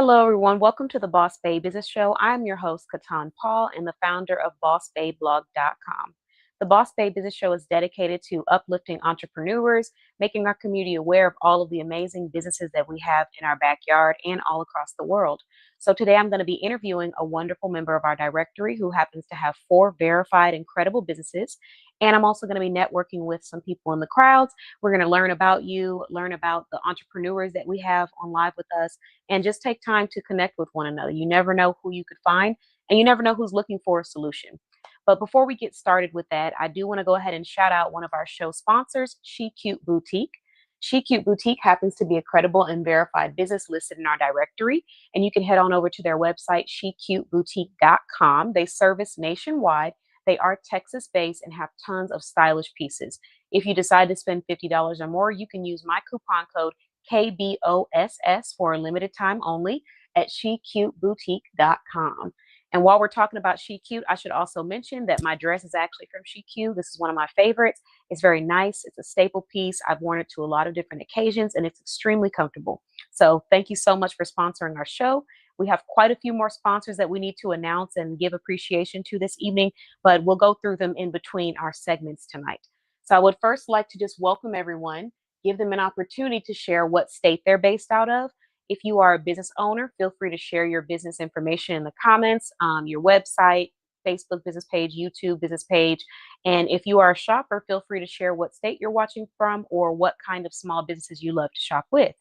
Hello, everyone. Welcome to the Boss Babe Business Show. I'm your host, Katan Paul, and the founder of BossBabeBlog.com. The Boss Babe Business Show is dedicated to uplifting entrepreneurs, making our community aware of all of the amazing businesses that we have in our backyard and all across the world. So today I'm going to be interviewing a wonderful member of our directory who happens to have 4 verified incredible businesses. And I'm also going to be networking with some people in the crowds. We're going to learn about you, learn about the entrepreneurs that we have on live with us, and just take time to connect with one another. You never know who you could find, and you never know who's looking for a solution. But before we get started with that, I do want to go ahead and shout out one of our show sponsors, She Cute Boutique. She Cute Boutique happens to be a credible and verified business listed in our directory, and you can head on over to their website, shecuteboutique.com. They service nationwide. They are Texas based and have tons of stylish pieces. If you decide to spend $50 or more, you can use my coupon code KBOSS for a limited time only at shecuteboutique.com. And while we're talking about She Cute, I should also mention that my dress is actually from She Cute. This is one of my favorites. It's very nice. It's a staple piece. I've worn it to a lot of different occasions and it's extremely comfortable. So thank you so much for sponsoring our show. We have quite a few more sponsors that we need to announce and give appreciation to this evening, but we'll go through them in between our segments tonight. So I would first like to just welcome everyone, give them an opportunity to share what state they're based out of. If you are a business owner, feel free to share your business information in the comments, your website, Facebook business page, YouTube business page. And if you are a shopper, feel free to share what state you're watching from or what kind of small businesses you love to shop with.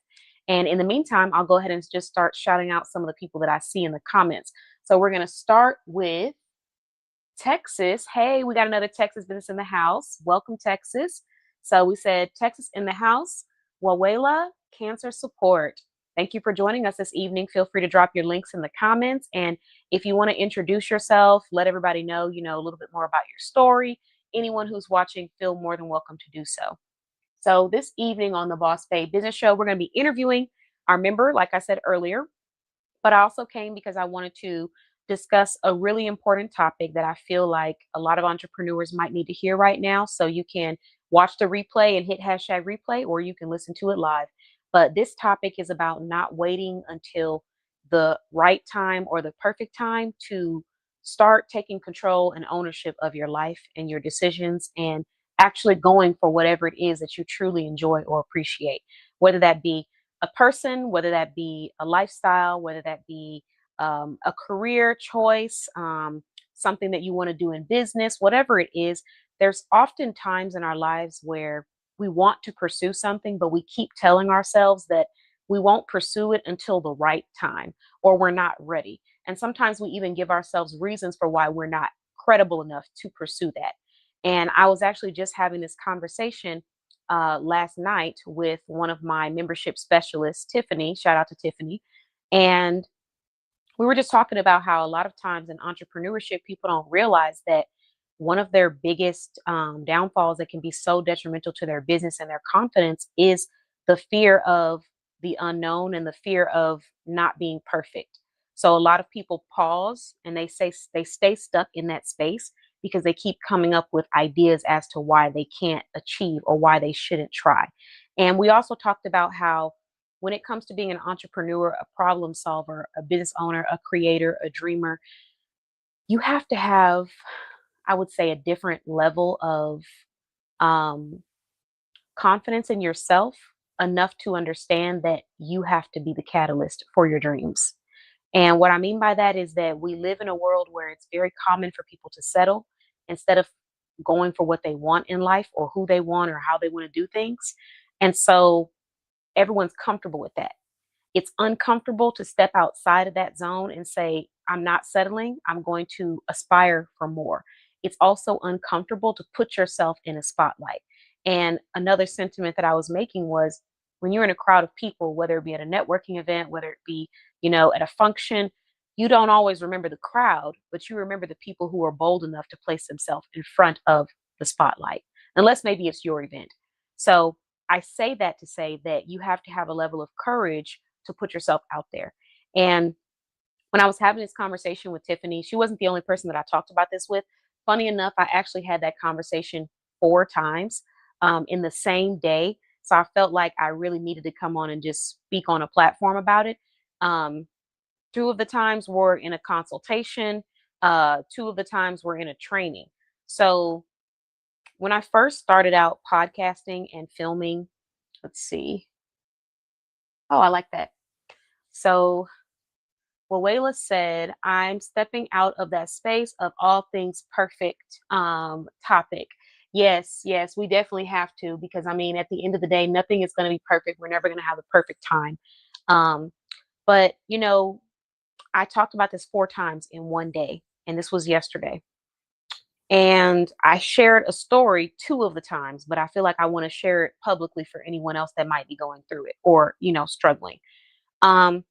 And in the meantime, I'll go ahead and just start shouting out some of the people that I see in the comments. So we're going to start with Texas. Hey, we got another Texas business in the house. Welcome, Texas. So we said Texas in the house. Wawela Cancer Support. Thank you for joining us this evening. Feel free to drop your links in the comments. And if you want to introduce yourself, let everybody know, a little bit more about your story. Anyone who's watching, feel more than welcome to do so. So this evening on the Boss Babe Business Show, we're going to be interviewing our member, like I said earlier, but I also came because I wanted to discuss a really important topic that I feel like a lot of entrepreneurs might need to hear right now. So you can watch the replay and hit hashtag replay, or you can listen to it live. But this topic is about not waiting until the right time or the perfect time to start taking control and ownership of your life and your decisions and actually going for whatever it is that you truly enjoy or appreciate, whether that be a person, whether that be a lifestyle, whether that be a career choice, something that you want to do in business, whatever it is. There's often times in our lives where we want to pursue something, but we keep telling ourselves that we won't pursue it until the right time or we're not ready. And sometimes we even give ourselves reasons for why we're not credible enough to pursue that. And I was actually just having this conversation last night with one of my membership specialists, Tiffany. Shout out to Tiffany. And we were just talking about how a lot of times in entrepreneurship, people don't realize that one of their biggest downfalls that can be so detrimental to their business and their confidence is the fear of the unknown and the fear of not being perfect. So a lot of people pause and they stay stuck in that space because they keep coming up with ideas as to why they can't achieve or why they shouldn't try. And we also talked about how when it comes to being an entrepreneur, a problem solver, a business owner, a creator, a dreamer, you have to have, I would say, a different level of um, confidence in yourself enough to understand that you have to be the catalyst for your dreams. And what I mean by that is that we live in a world where it's very common for people to settle instead of going for what they want in life or who they want or how they want to do things. And so everyone's comfortable with that. It's uncomfortable to step outside of that zone and say, I'm not settling, I'm going to aspire for more. It's also uncomfortable to put yourself in a spotlight. And another sentiment that I was making was when you're in a crowd of people, whether it be at a networking event, whether it be, at a function, you don't always remember the crowd, but you remember the people who are bold enough to place themselves in front of the spotlight, unless maybe it's your event. So I say that to say that you have to have a level of courage to put yourself out there. And when I was having this conversation with Tiffany, she wasn't the only person that I talked about this with. Funny enough, I actually had that conversation 4 times in the same day. So I felt like I really needed to come on and just speak on a platform about it. Um, Two of the times were in a consultation. Two of the times were in a training. So when I first started out podcasting and filming, let's see. Oh, I like that. So what Wayla said, I'm stepping out of that space of all things perfect topic. Yes, yes, we definitely have to, because I mean, at the end of the day, nothing is going to be perfect. We're never going to have a perfect time. Um, but I talked about this 4 times in one day, and this was yesterday. And I shared a story 2 of the times, but I feel like I want to share it publicly for anyone else that might be going through it or, struggling. Um,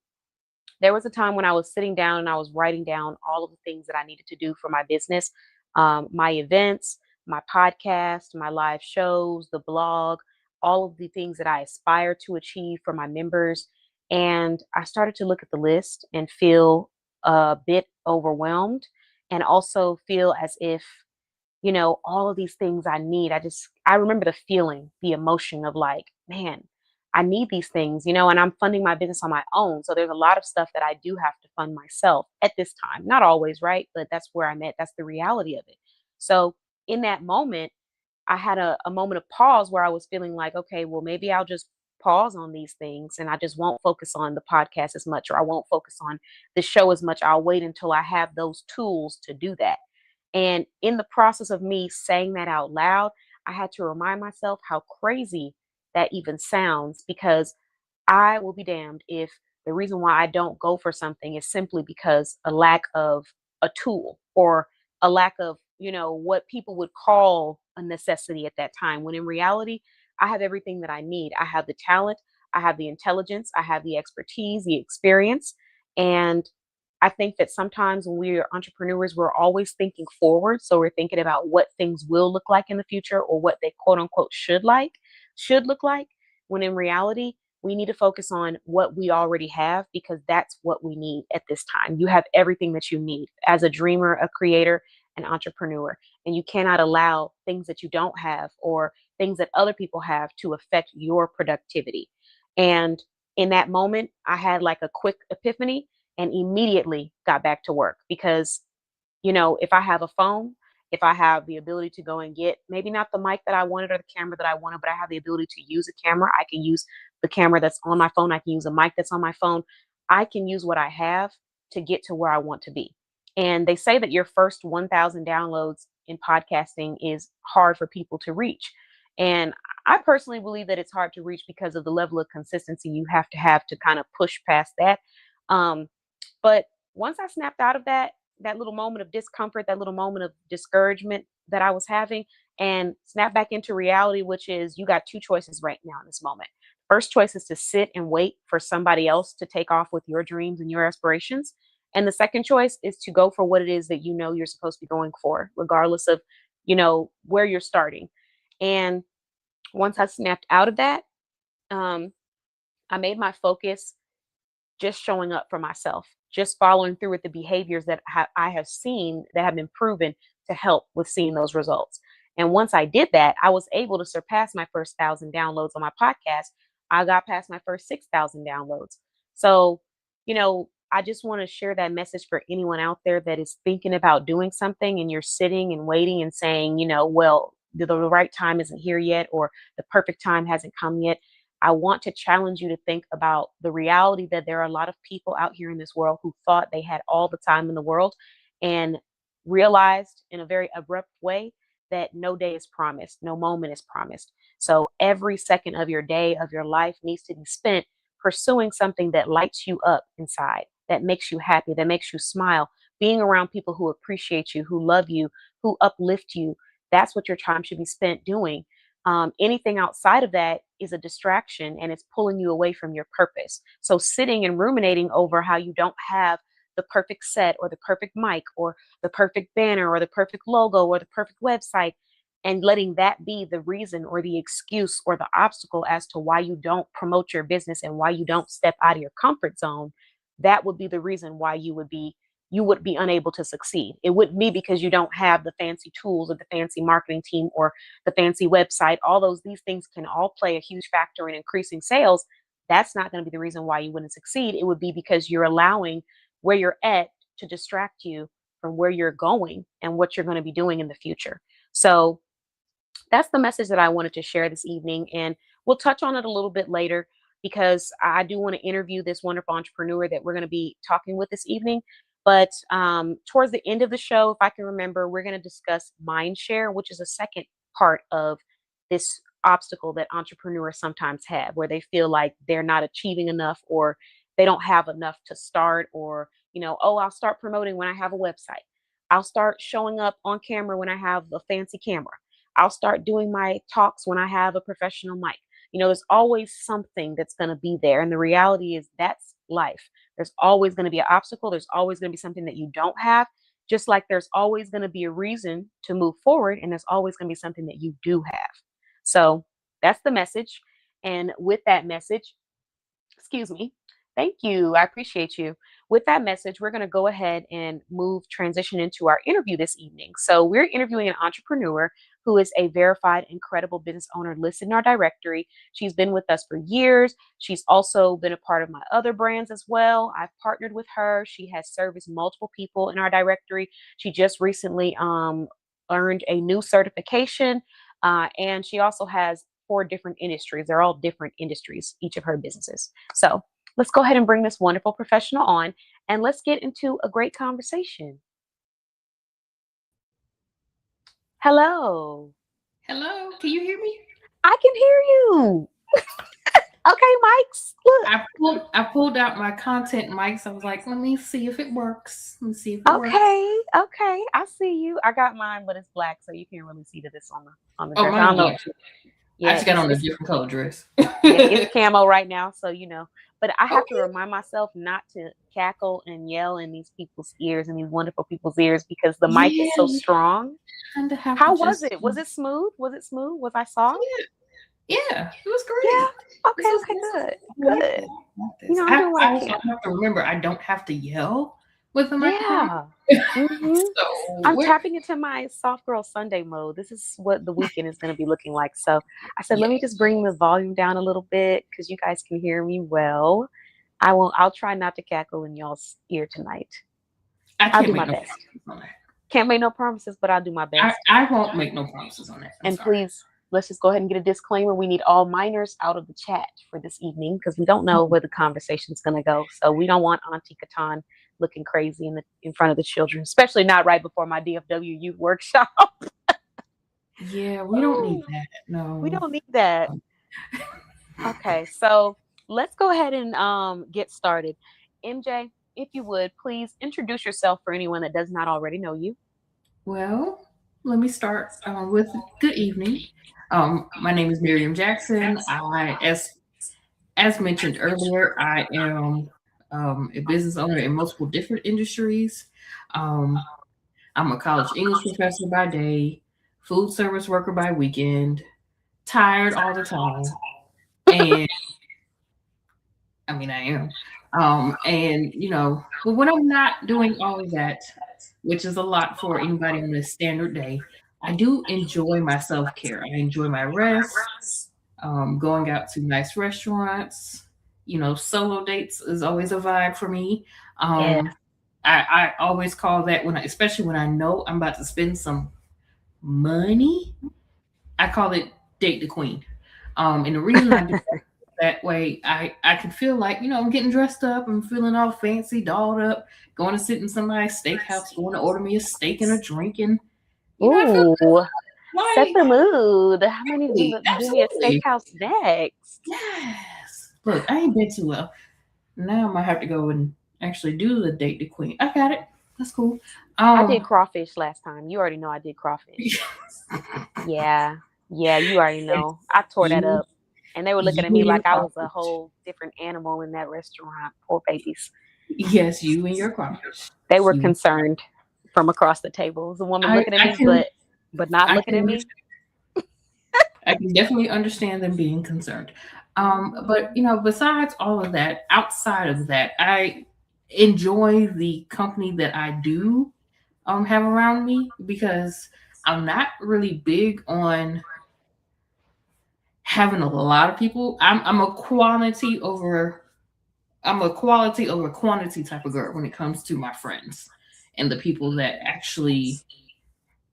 there was a time when I was sitting down and I was writing down all of the things that I needed to do for my business, my events, my podcast, my live shows, the blog, all of the things that I aspire to achieve for my members. And I started to look at the list and feel a bit overwhelmed, and also feel as if, all of these things I need. I remember the feeling, the emotion of like, man, I need these things, and I'm funding my business on my own. So there's a lot of stuff that I do have to fund myself at this time. Not always, right? But that's where I'm at. That's the reality of it. So in that moment, I had a moment of pause where I was feeling like, okay, well, maybe I'll just pause on these things and I just won't focus on the podcast as much, or I won't focus on the show as much. I'll wait until I have those tools to do that. And in the process of me saying that out loud, I had to remind myself how crazy that even sounds, because I will be damned if the reason why I don't go for something is simply because a lack of a tool, or a lack of, what people would call a necessity at that time. When in reality, I have everything that I need. I have the talent, I have the intelligence, I have the expertise, the experience. And I think that sometimes when we are entrepreneurs, we're always thinking forward. So we're thinking about what things will look like in the future, or what they quote unquote should look like, when in reality, we need to focus on what we already have, because that's what we need at this time. You have everything that you need as a dreamer, a creator, an entrepreneur, and you cannot allow things that you don't have, or things that other people have, to affect your productivity. And in that moment, I had like a quick epiphany and immediately got back to work, because if I have a phone, if I have the ability to go and get maybe not the mic that I wanted or the camera that I wanted, but I have the ability to use a camera, I can use the camera that's on my phone. I can use a mic that's on my phone. I can use what I have to get to where I want to be. And they say that your first 1,000 downloads in podcasting is hard for people to reach. And I personally believe that it's hard to reach because of the level of consistency you have to kind of push past that. Um, but once I snapped out of that little moment of discomfort, that little moment of discouragement that I was having, and snap back into reality, which is, you got two choices right now in this moment. First choice is to sit and wait for somebody else to take off with your dreams and your aspirations. And the second choice is to go for what it is that you're supposed to be going for, regardless of, where you're starting. And once I snapped out of that, um, I made my focus just showing up for myself, just following through with the behaviors that I have seen that have been proven to help with seeing those results. And once I did that, I was able to surpass my first 1,000 downloads on my podcast. I got past my first 6,000 downloads. So, I just want to share that message for anyone out there that is thinking about doing something, and you're sitting and waiting and saying, well, the right time isn't here yet, or the perfect time hasn't come yet. I want to challenge you to think about the reality that there are a lot of people out here in this world who thought they had all the time in the world, and realized in a very abrupt way that no day is promised, no moment is promised. So every second of your day, of your life, needs to be spent pursuing something that lights you up inside, that makes you happy, that makes you smile, being around people who appreciate you, who love you, who uplift you. That's what your time should be spent doing. Anything outside of that is a distraction, and it's pulling you away from your purpose. So sitting and ruminating over how you don't have the perfect set, or the perfect mic, or the perfect banner, or the perfect logo, or the perfect website, and letting that be the reason, or the excuse, or the obstacle as to why you don't promote your business and why you don't step out of your comfort zone, that would be the reason why you would be unable to succeed. It wouldn't be because you don't have the fancy tools, or the fancy marketing team, or the fancy website. These things can all play a huge factor in increasing sales. That's not going to be the reason why you wouldn't succeed. It would be because you're allowing where you're at to distract you from where you're going and what you're going to be doing in the future. So that's the message that I wanted to share this evening. And we'll touch on it a little bit later because I do want to interview this wonderful entrepreneur that we're going to be talking with this evening. But towards the end of the show, if I can remember, we're going to discuss mind share, which is a second part of this obstacle that entrepreneurs sometimes have, where they feel like they're not achieving enough or they don't have enough to start, or, oh, I'll start promoting when I have a website. I'll start showing up on camera when I have a fancy camera. I'll start doing my talks when I have a professional mic. There's always something that's going to be there. And the reality is that's life. There's always going to be an obstacle. There's always going to be something that you don't have, just like there's always going to be a reason to move forward. And there's always going to be something that you do have. So that's the message. And with that message, excuse me, thank you. I appreciate you. With that message, we're going to go ahead and transition into our interview this evening. So we're interviewing an entrepreneur who is a verified and credible business owner listed in our directory. She's been with us for years. She's also been a part of my other brands as well. I've partnered with her. She has serviced multiple people in our directory. She just recently earned a new certification, and she also has 4 different industries. They're all different industries, each of her businesses. So let's go ahead and bring this wonderful professional on, and let's get into a great conversation. Hello. Hello, can you hear me? I can hear you. Okay, mics. Look. I pulled out my content mics. I was like, let me see if it works. Let me see if it works. Okay. I see you. I got mine, but it's black, so you can't really see this on the dress. I don't know. I just got on a different color dress. It's camo right now, so But I have to remind myself not to cackle and yell in these people's ears and these wonderful people's ears because the mic is so strong. How was it? Was it smooth? Was I soft? Yeah, it was great. Yeah. Okay. Good. I have to remember I don't have to yell with the microphone. Yeah. Mm-hmm. I'm tapping into my soft girl Sunday mode. This is what the weekend is going to be looking like. So I said, let me just bring the volume down a little bit because you guys can hear me well. I'll try not to cackle in y'all's ear tonight. I'll do my best. Can't make no promises, but I'll do my best. I won't make no promises on that. And please, let's just go ahead and get a disclaimer. We need all minors out of the chat for this evening because we don't know where the conversation's going to go. So we don't want Auntie Catan looking crazy in front of the children, especially not right before my DFW youth workshop. Yeah, we don't need that. No, we don't need that. Okay, so let's go ahead and get started. MJ, if you would, please introduce yourself for anyone that does not already know you. Well, let me start with good evening. My name is Miriam Jackson. As mentioned earlier, I am a business owner in multiple different industries. I'm a college English professor by day, food service worker by weekend, tired all the time. And I mean, I am. But when I'm not doing all of that, which is a lot for anybody on a standard day, I do enjoy my self-care. I enjoy my rest, going out to nice restaurants. Solo dates is always a vibe for me. I always call that especially when I know I'm about to spend some money, I call it date the queen. And the reason I do that way, I can feel like, I'm getting dressed up, I'm feeling all fancy, dolled up, going to sit in somebody's steakhouse, going to order me a steak and a drink, and set the mood. How many do me a steakhouse next? Yes. Look, I ain't been too well. Now I might have to go and actually do the date the queen. I got it. That's cool. I did crawfish last time. You already know I did crawfish. Yeah, you already know. I tore that up. And they were looking at me like I was a whole different animal in that restaurant. Poor babies. Yes, you and your crawfish. They were concerned from across the table. It was a woman looking at me, but not looking at me. I can definitely understand them being concerned. But besides all of that, outside of that, I enjoy the company that I do have around me because I'm not really big on having a lot of people. I'm a quality over I'm a quality over quantity type of girl when it comes to my friends and the people that actually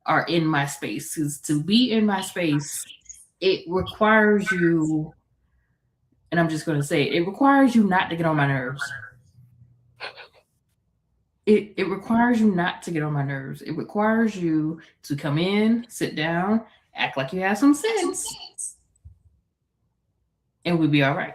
are in my space. Because to be in my space, it requires you, and I'm just going to say it requires you not to get on my nerves. It requires you not to get on my nerves. It requires you to come in, sit down, act like you have some sense, and we'll be all right.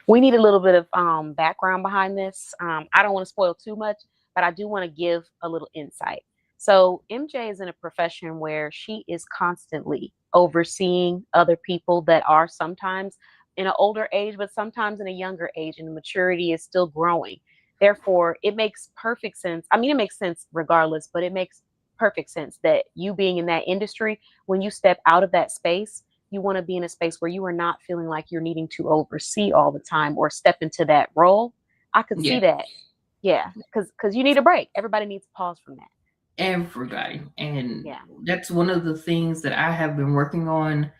We need a little bit of background behind this. I don't want to spoil too much, but I do want to give a little insight. So, MJ is in a profession where she is constantly overseeing other people that are sometimes in an older age, but sometimes in a younger age, and the maturity is still growing. Therefore, it makes perfect sense. I mean, it makes sense regardless, but it makes perfect sense that you being in that industry, when you step out of that space, you want to be in a space where you are not feeling like you're needing to oversee all the time or step into that role. I could Yeah, see that. Yeah, because you need a break. Everybody needs a pause from that. everybody. And Yeah. that's one of the things that I have been working on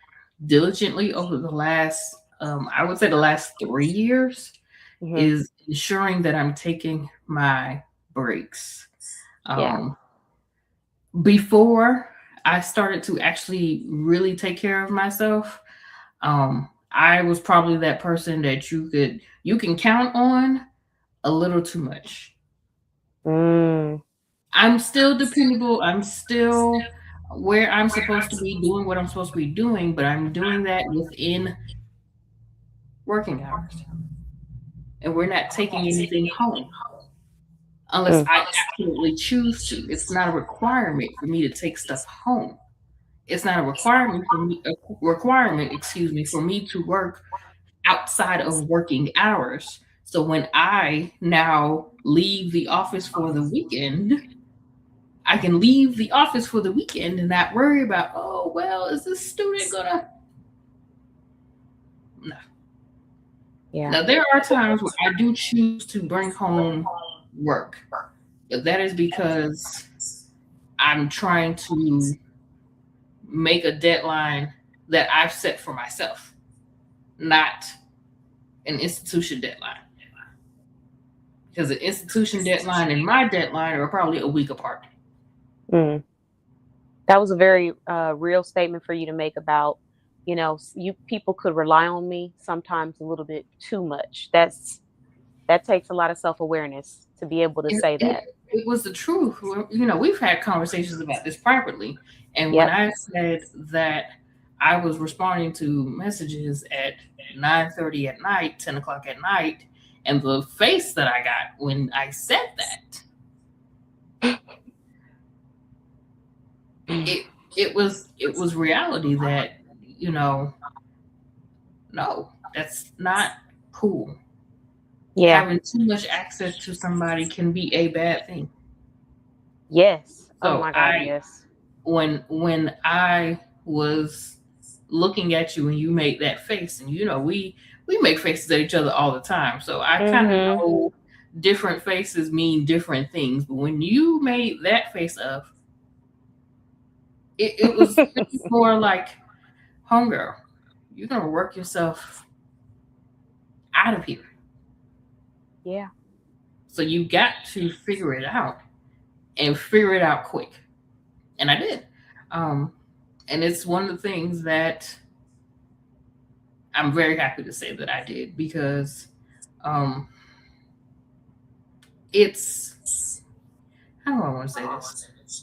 diligently over the last, I would say the last 3 years, Hmm. is ensuring that I'm taking my breaks. Yeah. Um, Before I started to actually really take care of myself, I was probably that person that you can count on a little too much. Mm. I'm still dependable. I'm still where I'm supposed to be doing what I'm supposed to be doing, but I'm doing that within working hours. And we're not taking anything home unless Mm. I absolutely choose to. It's not a requirement for me to take stuff home. It's not a requirement, excuse me, for me to work outside of working hours. So when I now leave the office for the weekend, I can leave the office for the weekend and not worry about, oh, well, is this student gonna? No. Yeah. Now, there are times where I do choose to bring home work, but that is because I'm trying to make a deadline that I've set for myself, not an institution deadline. Because the institution deadline and my deadline are probably a week apart. Mm. That was a very real statement for you to make about, you people could rely on me sometimes a little bit too much. That takes a lot of self-awareness to be able to it, say it, that. it was the truth. We've had conversations about this privately. And when Yep. I said that I was responding to messages at 9:30 at night, 10 o'clock at night, and the face that I got when I said that, Mm. it was reality that, you know, no, that's not cool. Yeah. Having too much access to somebody can be a bad thing. Yes. Oh So my God, I yes. when I was looking at you and you made that face, and we make faces at each other all the time, so I kind of Mm-hmm. know different faces mean different things. But when you made that face of, it was more like, homegirl, you're gonna work yourself out of here. Yeah. So you got to figure it out and figure it out quick. And I did. Um, and it's one of the things that I'm very happy to say that I did, because um, it's, how do I want to say this?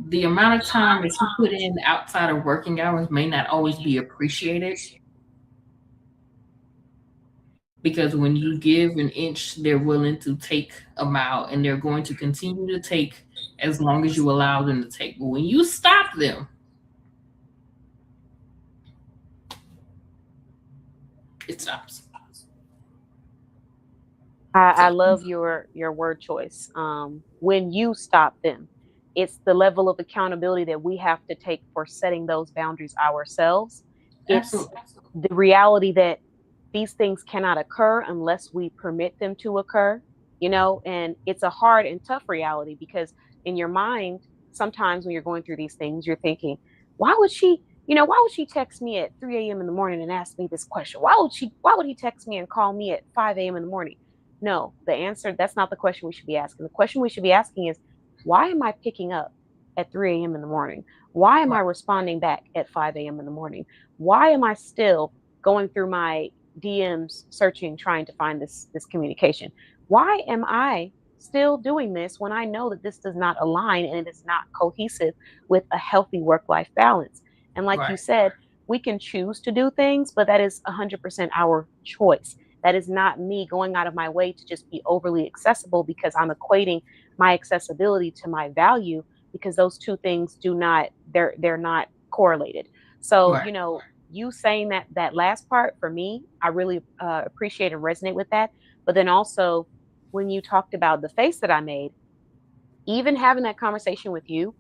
The amount of time that you put in outside of working hours may not always be appreciated, because when you give an inch, they're willing to take a mile, and they're going to continue to take as long as you allow them to take. But when you stop them, it stops. I So love your word choice. When you stop them, it's the level of accountability that we have to take for setting those boundaries ourselves. It's absolutely. the reality that these things cannot occur unless we permit them to occur, and it's a hard and tough reality because in your mind, sometimes when you're going through these things, you're thinking, why would she? why would she text me at 3 a.m. in the morning and ask me this question? Why would he text me and call me at 5 a.m. in the morning? No, the answer, that's not the question we should be asking. The question we should be asking is, why am I picking up at 3 a.m. in the morning? Why am I responding back at 5 a.m. in the morning? Why am I still going through my DMs searching, trying to find this communication? Why am I still doing this when I know that this does not align and it is not cohesive with a healthy work-life balance? And like you Right. said, we can choose to do things, but that is 100% our choice. That is not me going out of my way to just be overly accessible because I'm equating my accessibility to my value, because those two things do not, they're not correlated. So, Right. you saying that last part for me, I really appreciate and resonate with that. But then also when you talked about the face that I made, even having that conversation with you,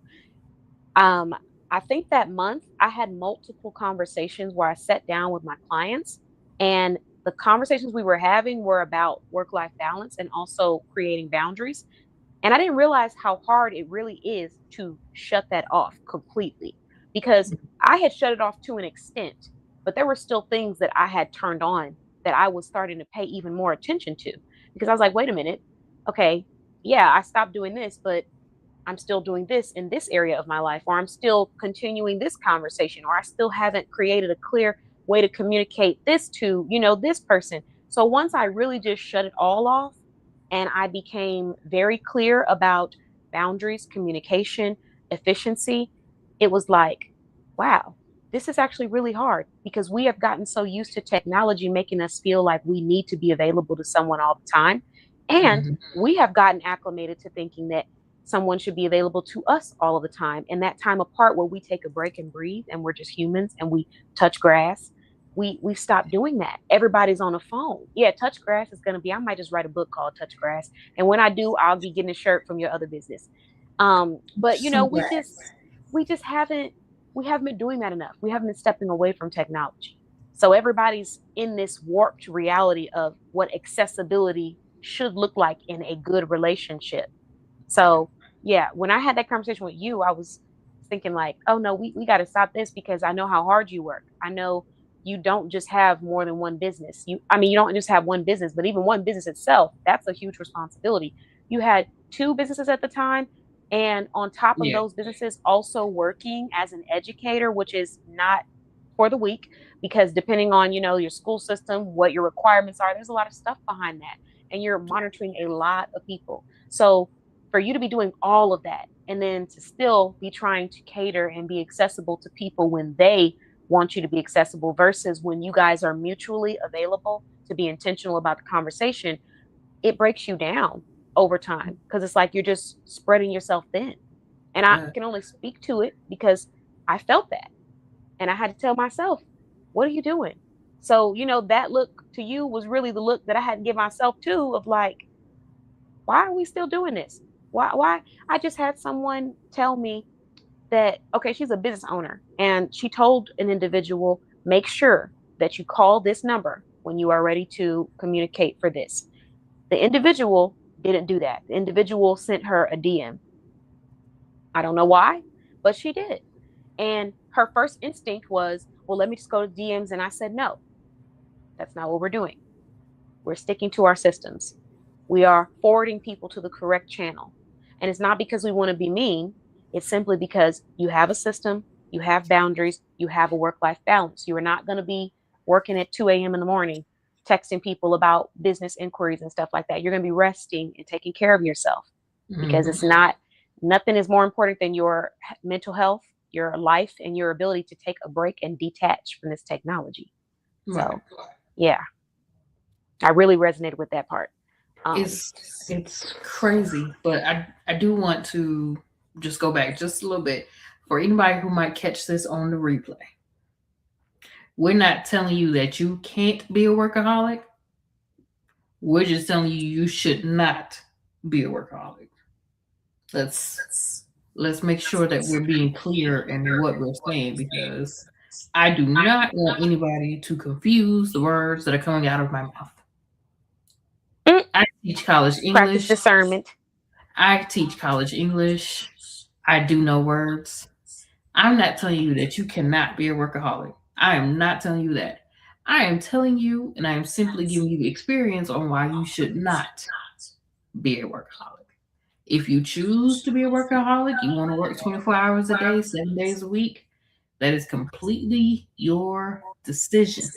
um, I think that month I had multiple conversations where I sat down with my clients, and the conversations we were having were about work life balance and also creating boundaries. And I didn't realize how hard it really is to shut that off completely, because I had shut it off to an extent, but there were still things that I had turned on that I was starting to pay even more attention to, because I was like, wait a minute. Okay, yeah, I stopped doing this, but I'm still doing this in this area of my life, or I'm still continuing this conversation, or I still haven't created a clear way to communicate this to, this person. So once I really just shut it all off and I became very clear about boundaries, communication, efficiency, it was like, wow, this is actually really hard, because we have gotten so used to technology making us feel like we need to be available to someone all the time. And Mhm. we have gotten acclimated to thinking that someone should be available to us all of the time. And that time apart where we take a break and breathe and we're just humans and we touch grass, we stop doing that. Everybody's on a phone. Yeah, touch grass is gonna be, I might just write a book called Touch Grass. And when I do, I'll be getting a shirt from your other business. But Congrats. we just haven't we haven't been doing that enough. We haven't been stepping away from technology. So everybody's in this warped reality of what accessibility should look like in a good relationship. So yeah, when I had that conversation with you, I was thinking like, oh no, we got to stop this, because I know how hard you work. I know you don't just have more than one business. You don't just have one business, but even one business itself, that's a huge responsibility. You had two businesses at the time. And on top of Yeah. those businesses, also working as an educator, which is not for the weak, because depending on, your school system, what your requirements are, there's a lot of stuff behind that. And you're monitoring a lot of people. So for you to be doing all of that and then to still be trying to cater and be accessible to people when they want you to be accessible versus when you guys are mutually available to be intentional about the conversation, it breaks you down over time, because it's like you're just spreading yourself thin. And I Uh, can only speak to it because I felt that. And I had to tell myself, what are you doing? So, that look to you was really the look that I had to give myself too, of like, why are we still doing this? Why? I just had someone tell me that, okay, she's a business owner and she told an individual, make sure that you call this number when you are ready to communicate for this. The individual didn't do that. The individual sent her a DM. I don't know why, but she did. And her first instinct was, well, let me just go to DMs. And I said, no, that's not what we're doing. We're sticking to our systems. We are forwarding people to the correct channel. And it's not because we want to be mean, it's simply because you have a system, you have boundaries, you have a work life balance. You are not going to be working at 2 a.m. in the morning, texting people about business inquiries and stuff like that. You're going to be resting and taking care of yourself, because mhm. it's not, nothing is more important than your mental health, your life, and your ability to take a break and detach from this technology. Right. So, yeah, I really resonated with that part. Um, It's crazy, but I do want to just go back just a little bit for anybody who might catch this on the replay. We're not telling you that you can't be a workaholic. We're just telling you you should not be a workaholic. Let's let's make sure that we're being clear in what we're saying, because I do not want anybody to confuse the words that are coming out of my mouth. mm, I teach college practice English. discernment. I teach college English. I do know words. I'm not telling you that you cannot be a workaholic. I am not telling you that. I am telling you, and I am simply giving you experience on why you should not be a workaholic. If you choose to be a workaholic, you want to work 24 hours a day, 7 days a week, that is completely your decision.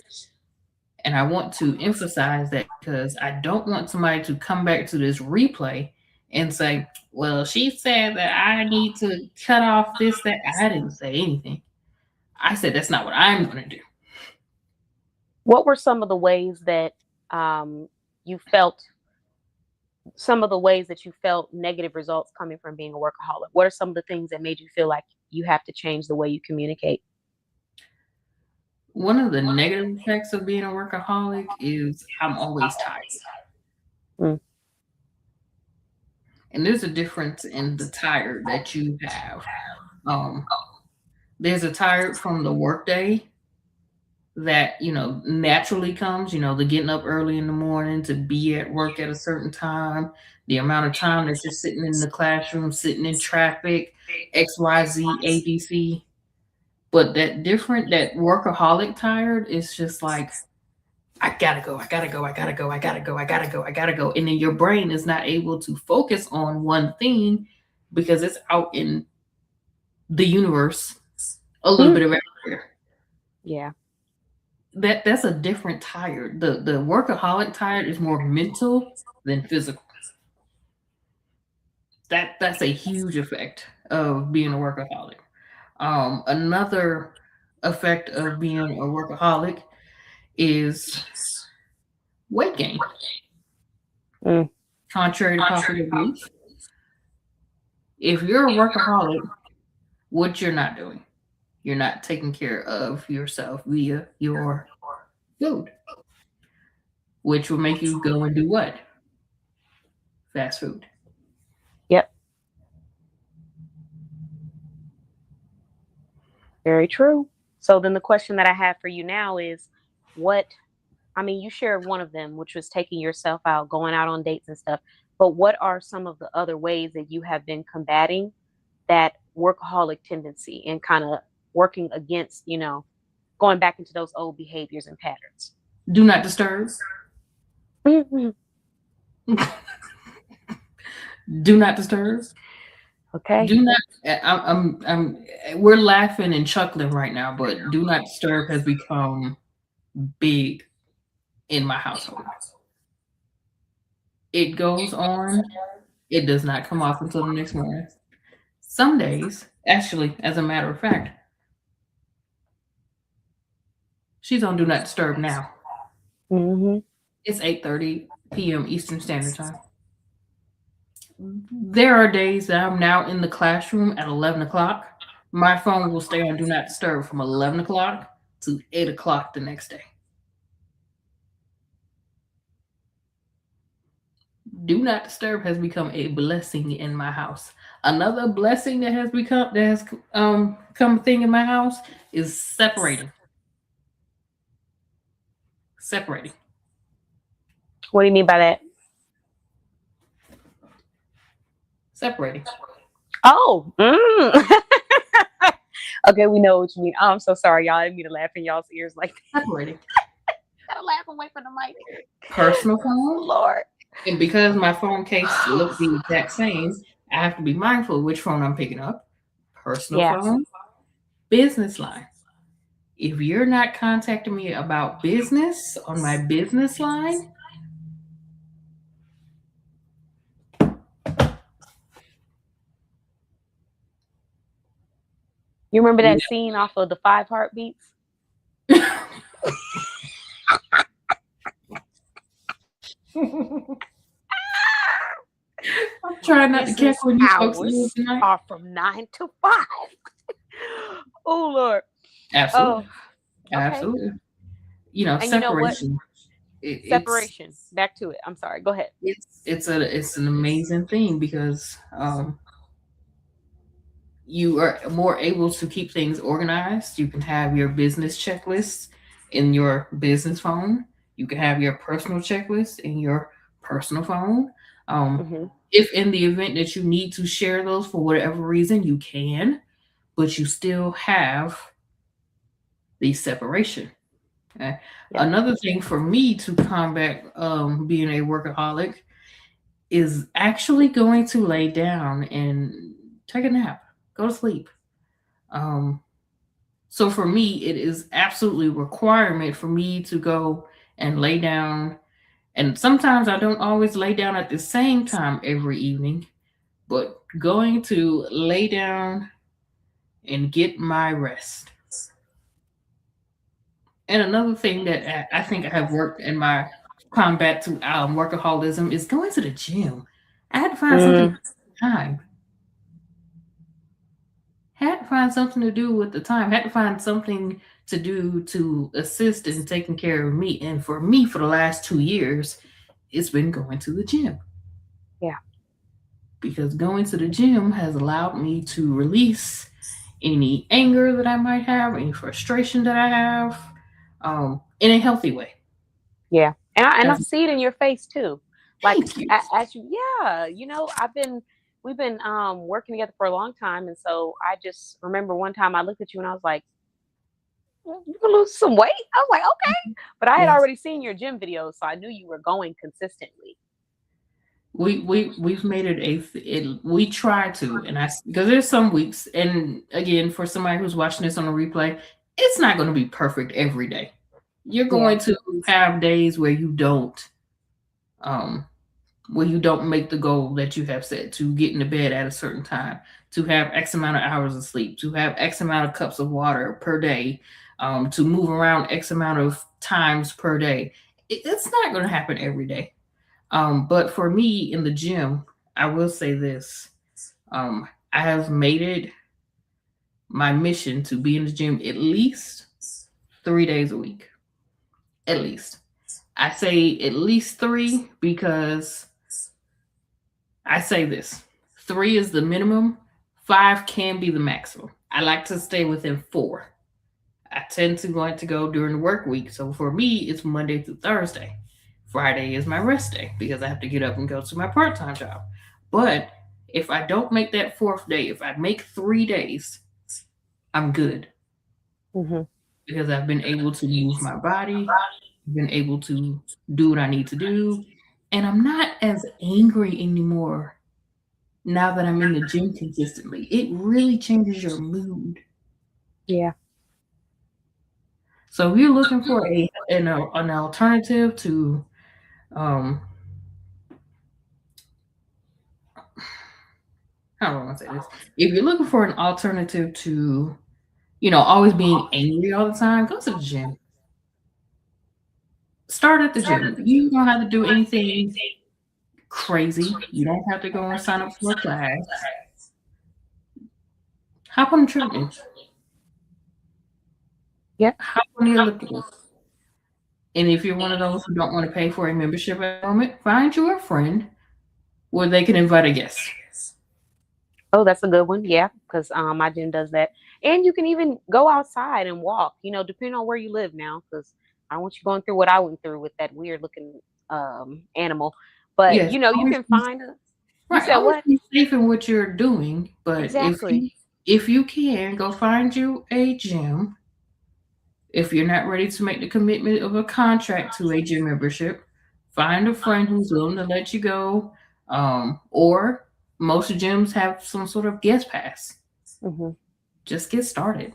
And I want to emphasize that because I don't want somebody to come back to this replay and say, well, she said that I need to cut off this, that. I didn't say anything. I said that's not what I'm going to do. What were some of the ways that you felt negative results coming from being a workaholic? What are some of the things that made you feel like you have to change the way you communicate? One of the negative effects of being a workaholic is I'm always tired. Mm. And there's a difference in the tired that you have. There's a tired from the workday that, naturally comes, the getting up early in the morning to be at work at a certain time, the amount of time that you're sitting in the classroom, sitting in traffic, XYZ, ABC. But that workaholic tired is just like, I gotta go. And then your brain is not able to focus on one thing because it's out in the universe a little bit of everywhere. Yeah. That's a different tired. The workaholic tired is more mental than physical. That's a huge effect of being a workaholic. Another effect of being a workaholic is weight gain. Contrary to popular belief, if you're a workaholic, what you're not doing, you're not taking care of yourself via your food, which will make you go and do what? Fast food. Yep. Very true. So then the question that I have for you now is you shared one of them, which was taking yourself out, going out on dates and stuff. But what are some of the other ways that you have been combating that workaholic tendency and kind of working against, going back into those old behaviors and patterns? Do not disturb. Do not disturb. Okay. Do not. We're laughing and chuckling right now, but do not disturb has become big in my household. It goes on. It does not come off until the next morning. Some days, actually, as a matter of fact, she's on do not disturb now. Mm-hmm. It's 8:30 p.m. Eastern Standard Time. There are days that I'm now in the classroom at 11 o'clock. My phone will stay on do not disturb from 11 o'clock to 8 o'clock the next day. Do not disturb has become a blessing in my house. Another blessing that has become a thing in my house is separating. Separating. What do you mean by that? Separating. Oh. Okay, we know what you mean. I'm so sorry, y'all. I didn't mean to laugh in y'all's ears like that. Separating. Gotta laugh away from the mic. Personal phone. Lord. And because my phone case looks the exact same, I have to be mindful of which phone I'm picking up. Personal phone, business line. If you're not contacting me about business on my business line, you remember that scene off of the 5 Heartbeats? I'm trying not to catch when you folks tonight. Are from 9 to 5. Oh Lord. Absolutely. Oh, okay. Absolutely. And separation. Separation. Back to it. I'm sorry. Go ahead. It's an amazing thing because you are more able to keep things organized. You can have your business checklist in your business phone. You can have your personal checklist in your personal phone. If in the event that you need to share those for whatever reason, you can. but you still have the separation. Okay? Yep. Another thing for me to combat being a workaholic is actually going to lay down and take a nap, go to sleep. Um, so for me, it is absolutely a requirement for me to go and lay down. And sometimes I don't always lay down at the same time every evening, but going to lay down and get my rest. And another thing that I think I have worked in my combat to workaholism is going to the gym. I had to find something Mm, to do with time. Had to find something to do with the time. Had to find something to do to assist in taking care of me. And for me, for the last 2 years, it's been going to the gym yeah. because going to the gym has allowed me to release any anger that I might have, any frustration that I have, in a healthy way. Yeah. And I Has see it in your face too. Like Thank you. as you, yeah, we've been working together for a long time, and so I just remember one time I looked at you and I was like, You can lose some weight?" I was like, "Okay." But I had Yes. already seen your gym videos, so I knew you were going consistently. We've made it we try to, and because there's some weeks, and again, for somebody who's watching this on a replay, it's not going to be perfect every day. You're Yeah. going to have days um where you don't make the goal that you have set to get into bed at a certain time, to have X amount of hours of sleep, to have X amount of cups of water per day, to move around X amount of times per day. It's not going to happen every day. But for me in the gym, I will say this. I have made it my mission to be in the gym at least 3 days a week. At least. I say at least three because I say this: three is the minimum, five can be the maximum. I like to stay within four. I tend to like to go during the work week. So for me, it's Monday through Thursday. Friday is my rest day because I have to get up and go to my part time job. But if I don't make that fourth day, if I make 3 days, I'm good Hmm. because I've been able to move my body, been able to do what I need to do, and I'm not as angry anymore now that I'm in the gym consistently. It really changes your mood. Yeah. So if you're looking for an alternative to um how do I want to say this? If you're looking for an alternative to, always being angry all the time, go to the gym. Start at the gym. You don't have to do anything crazy. You don't have to go and sign up for a class. Hop on the treadmill. Yep. Hop on the elliptical. And if you're one of those who don't want to pay for a membership at the moment, find you a friend where they can invite a guest. Oh, that's a good one. Yeah, because my gym does that, and you can even go outside and walk. Depending on where you live now, because I don't want you going through what I went through with that weird looking animal. But Yes, you always can be find a. You right. said Always what? be safe in what you're doing. But Exactly. if you can, go find you a gym. If you're not ready to make the commitment of a contract to a gym membership, find a friend who's willing to let you go. Or most gyms have some sort of guest pass. Hmm. Just get started.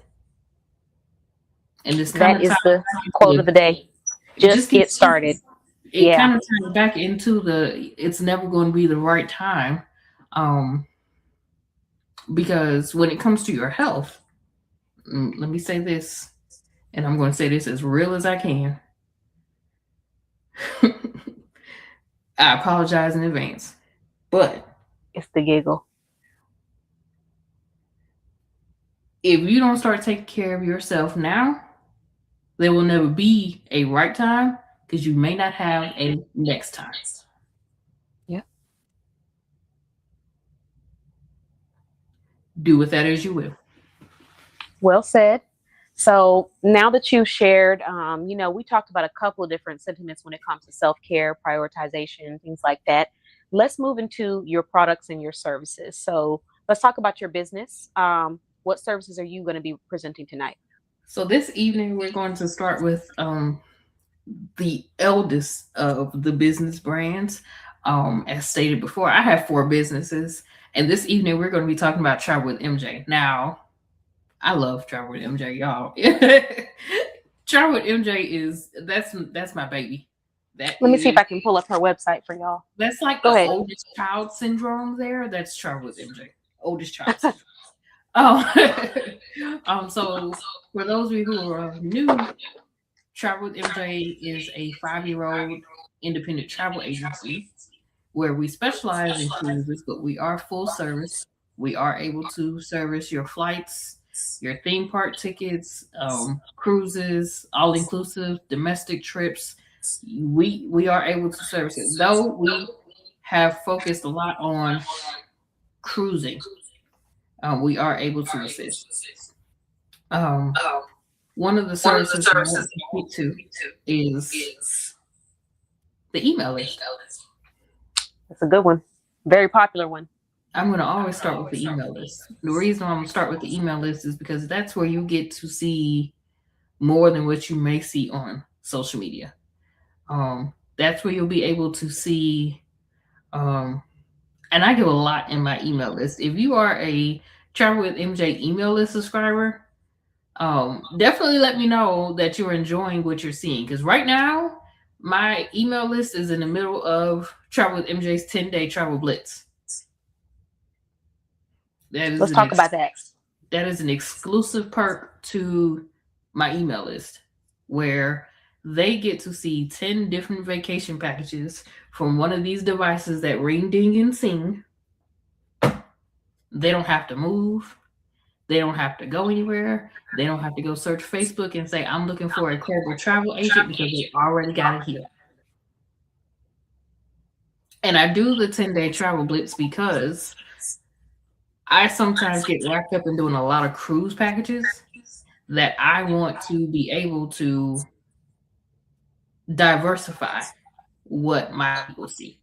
And this kind That of is ties the back quote of into the day. just Just get get started. started. It Yeah. kind of ties back into the it's never going to be the right time. Um, because when it comes to your health, let me say this, and I'm going to say this as real as I can. I apologize in advance. But It's the giggle. if you don't start taking care of yourself now, there will never be a right time because you may not have a next time. Yep. Do with that as you will. Well said. So now that you shared, we talked about a couple of different sentiments when it comes to self care, prioritization, things like that. Let's move into your products and your services. So let's talk about your business. what services are you going to be presenting tonight? So this evening we're going to start with the eldest of the business brands. As stated before, I have 4 businesses, and this evening we're going to be talking about Travel with MJ. Now, I love Travel with MJ, y'all. Travel with MJ is that's my baby. Let me see if I can pull up her website for y'all. That's like Go the ahead. oldest child syndrome there. That's Travel with MJ. Oldest child syndrome. Oh, so for those of you who are new, Travel with MJ is a 5-year-old independent travel agency where we specialize in cruises, but we are full service. We are able to service your flights, your theme park tickets, cruises, all inclusive, domestic trips. We are able to service it. Though we have focused a lot on cruising, we are able to assist. Um, One of the services I want to speak to is the email list. That's a good one. Very popular one. I'm going to always start with the email list. The reason why I'm going to start with the email list is because that's where you get to see more than what you may see on social media. That's where you'll be able to see, and I give a lot in my email list. If you are a Travel with MJ email list subscriber, definitely let me know that you're enjoying what you're seeing. Because right now, my email list is in the middle of Travel with MJ's 10-day travel blitz. Let's talk about that. That is an exclusive perk to my email list where they get to see 10 different vacation packages from one of these devices that ring, ding, and sing. They don't have to move. They don't have to go anywhere. They don't have to go search Facebook and say, I'm looking for a credible travel agent, because they already got it here. And I do the 10-day travel blitz because I sometimes get wrapped up in doing a lot of cruise packages that I want to be able to diversify what my people see.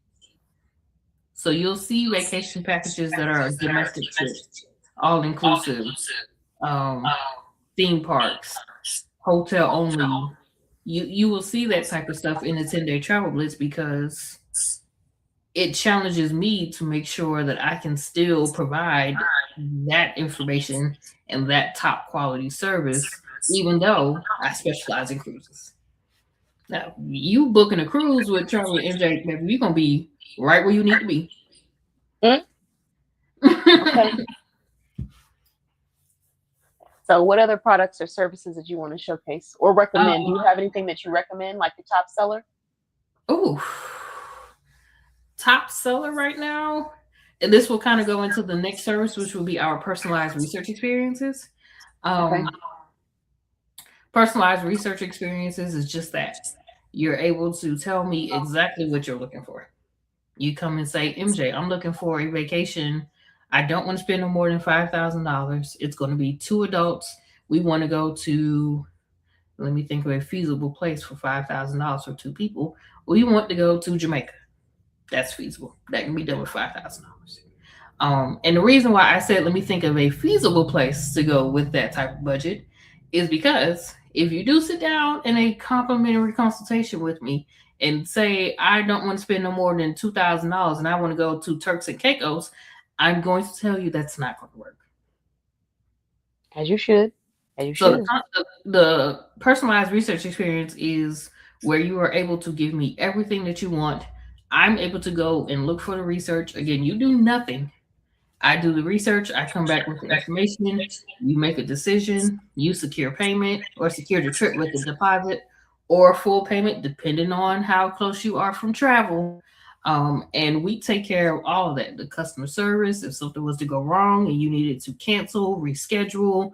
So you'll see vacation packages that are domestic trips, all inclusive, theme parks, hotel only. You will see that type of stuff in the 10-day travel blitz because it challenges me to make sure that I can still provide that information and that top quality service, even though I specialize in cruises. Now, you booking a cruise with Travel with MJ, maybe you're gonna be right where you need to be. Okay. So, what other products or services that you want to showcase or recommend? Do you have anything that you recommend, like the top seller? Oh, top seller right now, and this will kind of go into the next service, which will be our personalized research experiences. Okay. Personalized research experiences is just that. You're able to tell me exactly what you're looking for. You come and say, MJ, I'm looking for a vacation. I don't want to spend no more than $5,000. It's going to be 2 adults. We want to go to, let me think of a feasible place for $5,000 for 2 people. We want to go to Jamaica. That's feasible. That can be done with $5,000. And the reason why I said, let me think of a feasible place to go with that type of budget is because if you do sit down in a complimentary consultation with me and say, I don't want to spend no more than $2,000 and I want to go to Turks and Caicos, I'm going to tell you that's not going to work. As you should. So the personalized research experience is where you are able to give me everything that you want. I'm able to go and look for the research. Again, you do nothing. I do the research. I come back with the information. You make a decision. You secure payment or secure the trip with a deposit or full payment, depending on how close you are from travel. And we take care of all of that. The customer service, if something was to go wrong and you needed to cancel, reschedule,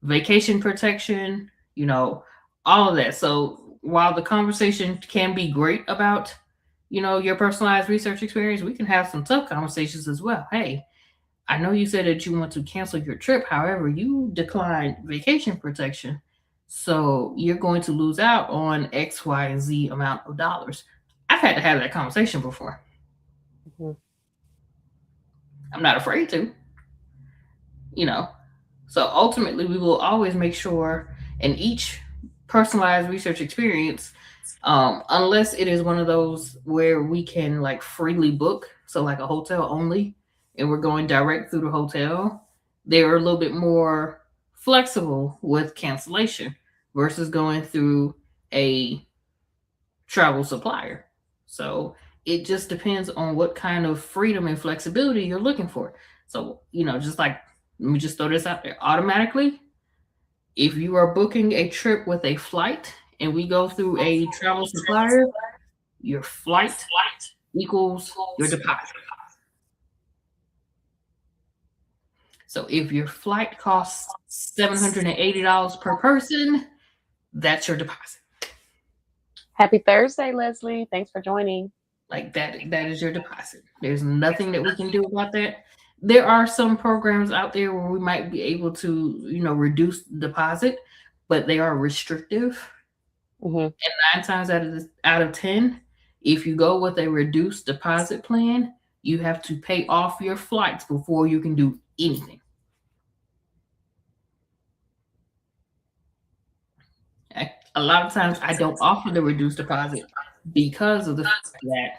vacation protection, all of that. So while the conversation can be great about, your personalized research experience, we can have some tough conversations as well. Hey, I know you said that you want to cancel your trip. However, you declined vacation protection. So you're going to lose out on X, Y, and Z amount of dollars. I've had to have that conversation before. Mm-hmm. I'm not afraid to. you know. So ultimately, we will always make sure in each personalized research experience, unless it is one of those where we can like freely book, so like a hotel only, and we're going direct through the hotel, they're a little bit more flexible with cancellation versus going through a travel supplier. So it just depends on what kind of freedom and flexibility you're looking for. So, just like, let me just throw this out there automatically. If you are booking a trip with a flight and we go through a travel supplier, your flight equals your deposit. So if your flight costs $780 per person, that's your deposit. Happy Thursday, Leslie. Thanks for joining. Like that is your deposit. There's nothing that we can do about that. There are some programs out there where we might be able to, reduce deposit, but they are restrictive. Mm-hmm. And 9 times out of 10, if you go with a reduced deposit plan, you have to pay off your flights before you can do anything. A lot of times I don't offer the reduced deposit because of the fact that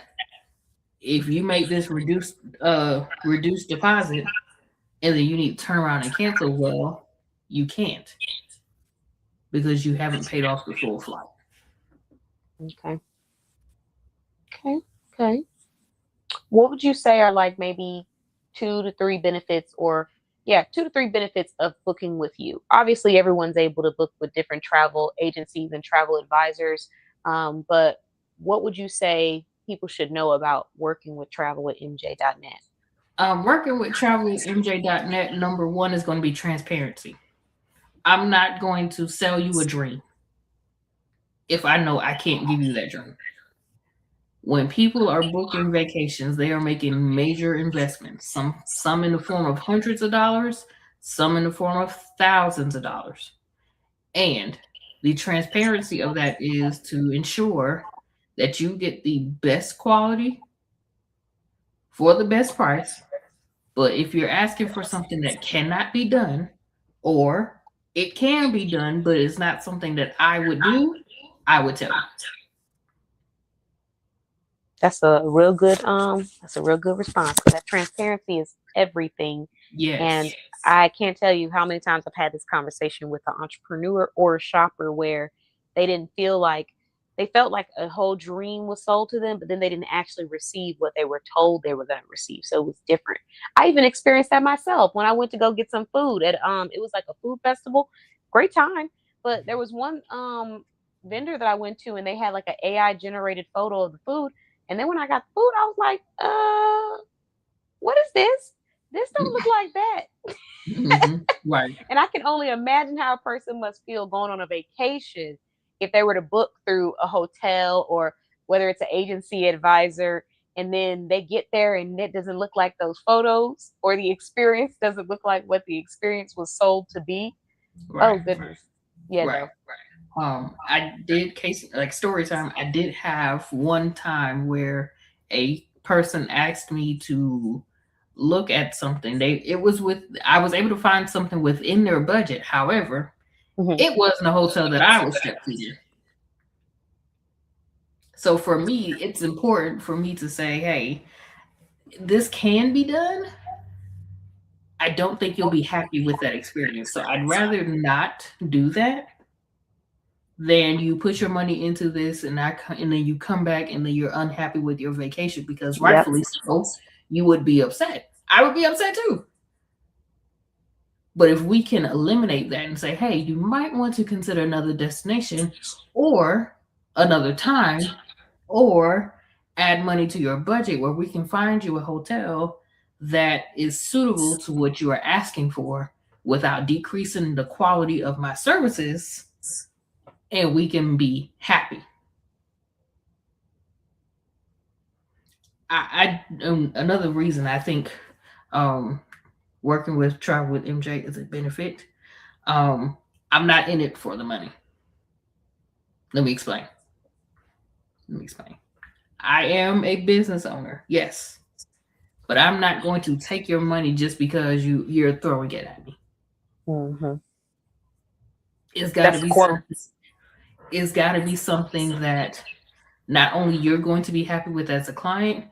if you make this reduced deposit and then you need to turn around and cancel, well, you can't because you haven't paid off the full flight. Okay. Okay. What would you say are like maybe 2 to 3 benefits, or 2 to 3 benefits of booking with you? Obviously, everyone's able to book with different travel agencies and travel advisors, but what would you say people should know about working with travel with MJ.net? Working with travelmj.net, number one is going to be transparency. I'm not going to sell you a dream if I know I can't give you that dream. When people are booking vacations, they are making major investments, some in the form of hundreds of dollars, some in the form of thousands of dollars. And the transparency of that is to ensure that you get the best quality for the best price. But if you're asking for something that cannot be done, or it can be done, but it's not something that I would do, I would tell you. That's a real good response, because that transparency is everything. Yes. And I can't tell you how many times I've had this conversation with an entrepreneur or a shopper where they felt like a whole dream was sold to them, but then they didn't actually receive what they were told they were going to receive. So it was different. I even experienced that myself when I went to go get some food at it was like a food festival. Great time. But there was one vendor that I went to, and they had like an AI generated photo of the food. And then when I got the food, I was like, what is this? This don't look like that. Right. And I can only imagine how a person must feel going on a vacation if they were to book through a hotel, or whether it's an agency advisor, and then they get there and it doesn't look like those photos, or the experience doesn't look like what the experience was sold to be. Right. Oh goodness. Yeah, right. no. I did story time. I did have one time where a person asked me to look at something. I was able to find something within their budget. However, it wasn't a hotel that I was stepping in. So for me, it's important for me to say, hey, this can be done. I don't think you'll be happy with that experience. So I'd rather not do that than you put your money into this and then you come back and then you're unhappy with your vacation, because rightfully so, you would be upset. I would be upset too. But if we can eliminate that and say, hey, you might want to consider another destination or another time, or add money to your budget where we can find you a hotel that is suitable to what you are asking for without decreasing the quality of my services, and we can be happy. Another reason I think working with Travel with MJ is a benefit. I'm not in it for the money. Let me explain. I am a business owner, yes, but I'm not going to take your money just because you're throwing it at me. Mm-hmm. It's got to That's the be quote. something. It's got to be something that not only you're going to be happy with as a client,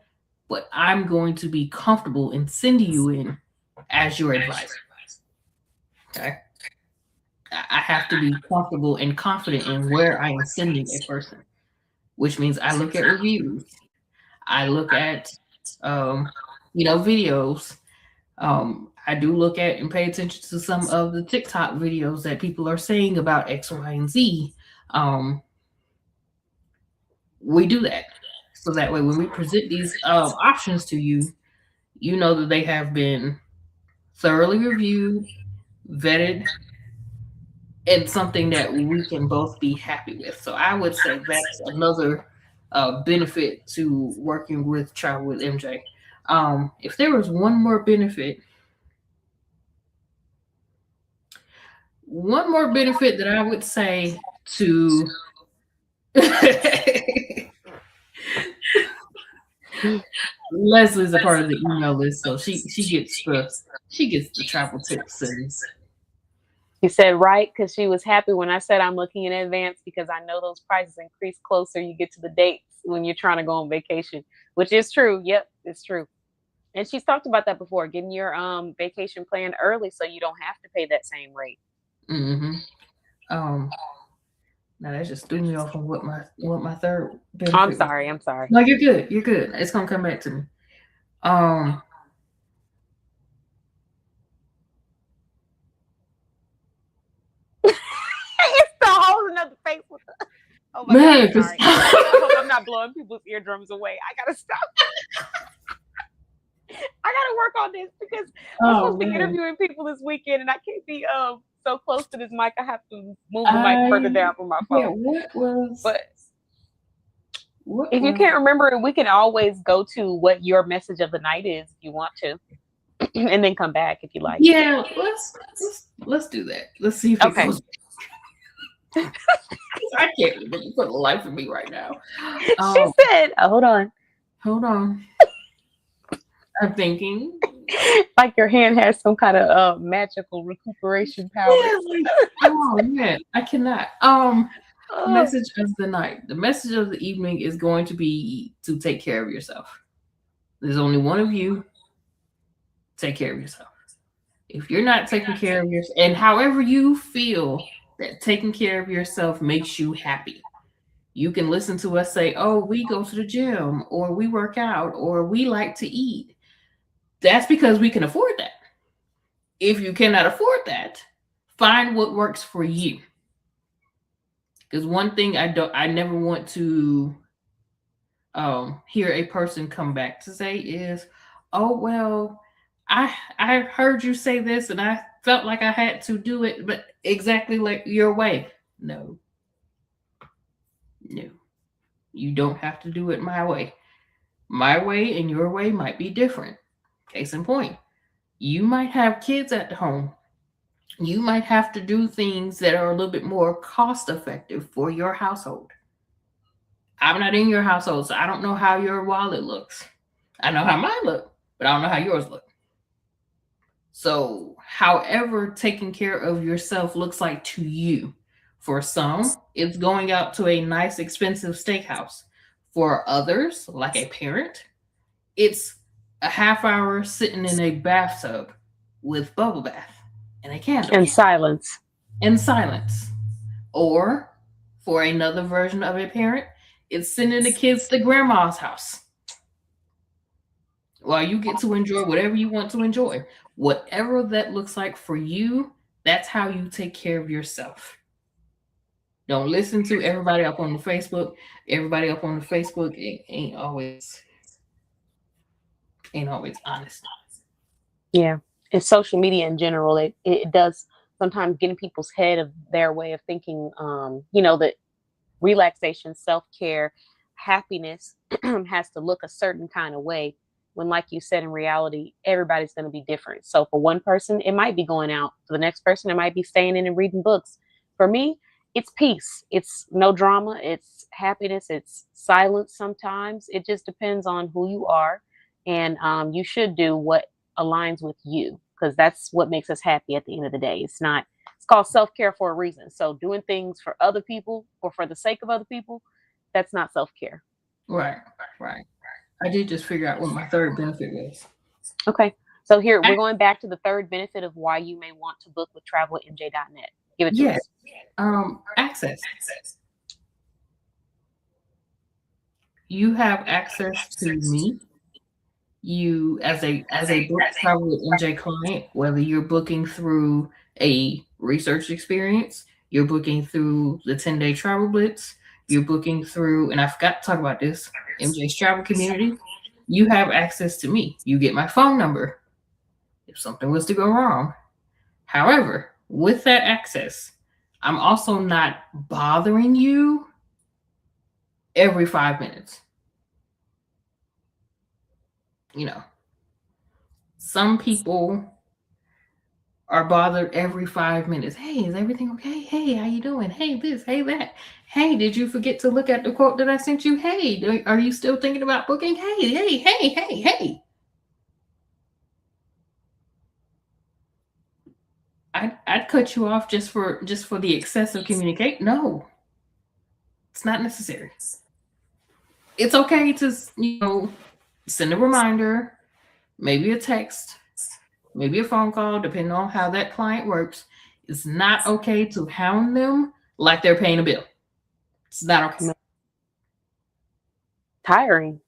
but I'm going to be comfortable in sending you in as your advisor. Okay. I have to be comfortable and confident in where I am sending a person, which means I look at reviews. I look at, videos. I do look at and pay attention to some of the TikTok videos that people are saying about X, Y, and Z. We do that. So that way, when we present these options to you, you know that they have been thoroughly reviewed, vetted, and something that we can both be happy with. So I would say that's another benefit to working with Travel with MJ. If there was one more benefit that I would say to Leslie's a part of the email list, so she gets the travel tips. And She said right because she was happy when I said I'm looking in advance because I know those prices increase closer you get to the dates when you're trying to go on vacation, which is true. Yep, it's true. And she's talked about that before, getting your vacation planned early so you don't have to pay that same rate. mm-hmm. Now that just threw me off on what my third benefit I'm was. sorry. I'm sorry. No, you're good. You're good. It's gonna come back to me. It's still holding up the face with the... Oh my Man, God, sorry. I hope I'm not blowing people's eardrums away. I gotta stop. I gotta work on this because I'm supposed to be interviewing people this weekend, and I can't be so close to this mic. I have to move the mic further down from my phone. If you can't remember it, we can always go to what your message of the night is if you want to, and then come back if you like. Yeah, let's do that. Let's see if it goes. I can't remember for the life of me right now. She said, hold on. I'm thinking. Like your hand has some kind of magical recuperation power. Yeah, I cannot. Message of the night. The message of the evening is going to be to take care of yourself. There's only one of you. Take care of yourself. If you're not taking care of yourself, and however you feel that taking care of yourself makes you happy, you can listen to us say, oh, we go to the gym, or we work out, or we like to eat. That's because we can afford that. If you cannot afford that, find what works for you. Because one thing I never want to hear a person come back to say is, oh, well, I heard you say this and I felt like I had to do it, but exactly like your way. No, you don't have to do it my way. My way and your way might be different. Case in point, you might have kids at home. You might have to do things that are a little bit more cost effective for your household. I'm not in your household, so I don't know how your wallet looks. I know how mine look, but I don't know how yours look. So, however taking care of yourself looks like to you. For some, it's going out to a nice, expensive steakhouse. For others, like a parent, it's a half hour sitting in a bathtub with bubble bath and a candle. And silence. Or, for another version of a parent, it's sending the kids to grandma's house while you get to enjoy whatever you want to enjoy. Whatever that looks like for you, that's how you take care of yourself. Don't listen to everybody up on the Facebook. Everybody up on the Facebook ain't always honest. Yeah. And social media in general, it does sometimes get in people's head of their way of thinking, that relaxation, self-care, happiness has to look a certain kind of way when, like you said, in reality, everybody's going to be different. So for one person, it might be going out. For the next person, it might be staying in and reading books. For me, it's peace. It's no drama. It's happiness. It's silence sometimes. It just depends on who you are and you should do what aligns with you, because that's what makes us happy at the end of the day. It's called self-care for a reason. So doing things for other people or for the sake of other people, that's not self-care. Right, right. I did just figure out what my third benefit was. Okay. So here we're going back to the third benefit of why you may want to book with travelwithmj.net. Give it to Yes, us. access. You have access to me. You as a book travel with MJ client, whether you're booking through a research experience, you're booking through the 10-day travel blitz, you're booking through, and I forgot to talk about this, MJ's travel community, you have access to me. You get my phone number if something was to go wrong. However, with that access, I'm also not bothering you every 5 minutes. You know, some people are bothered every 5 minutes. Hey, is everything okay? Hey, how you doing? Hey, this, hey, that. Hey, did you forget to look at the quote that I sent you? Hey, are you still thinking about booking? Hey. I'd cut you off just for the excessive communicate. No, it's not necessary. It's okay to send a reminder, maybe a text, maybe a phone call, depending on how that client works. It's not okay to hound them like they're paying a bill. It's not okay. Tiring.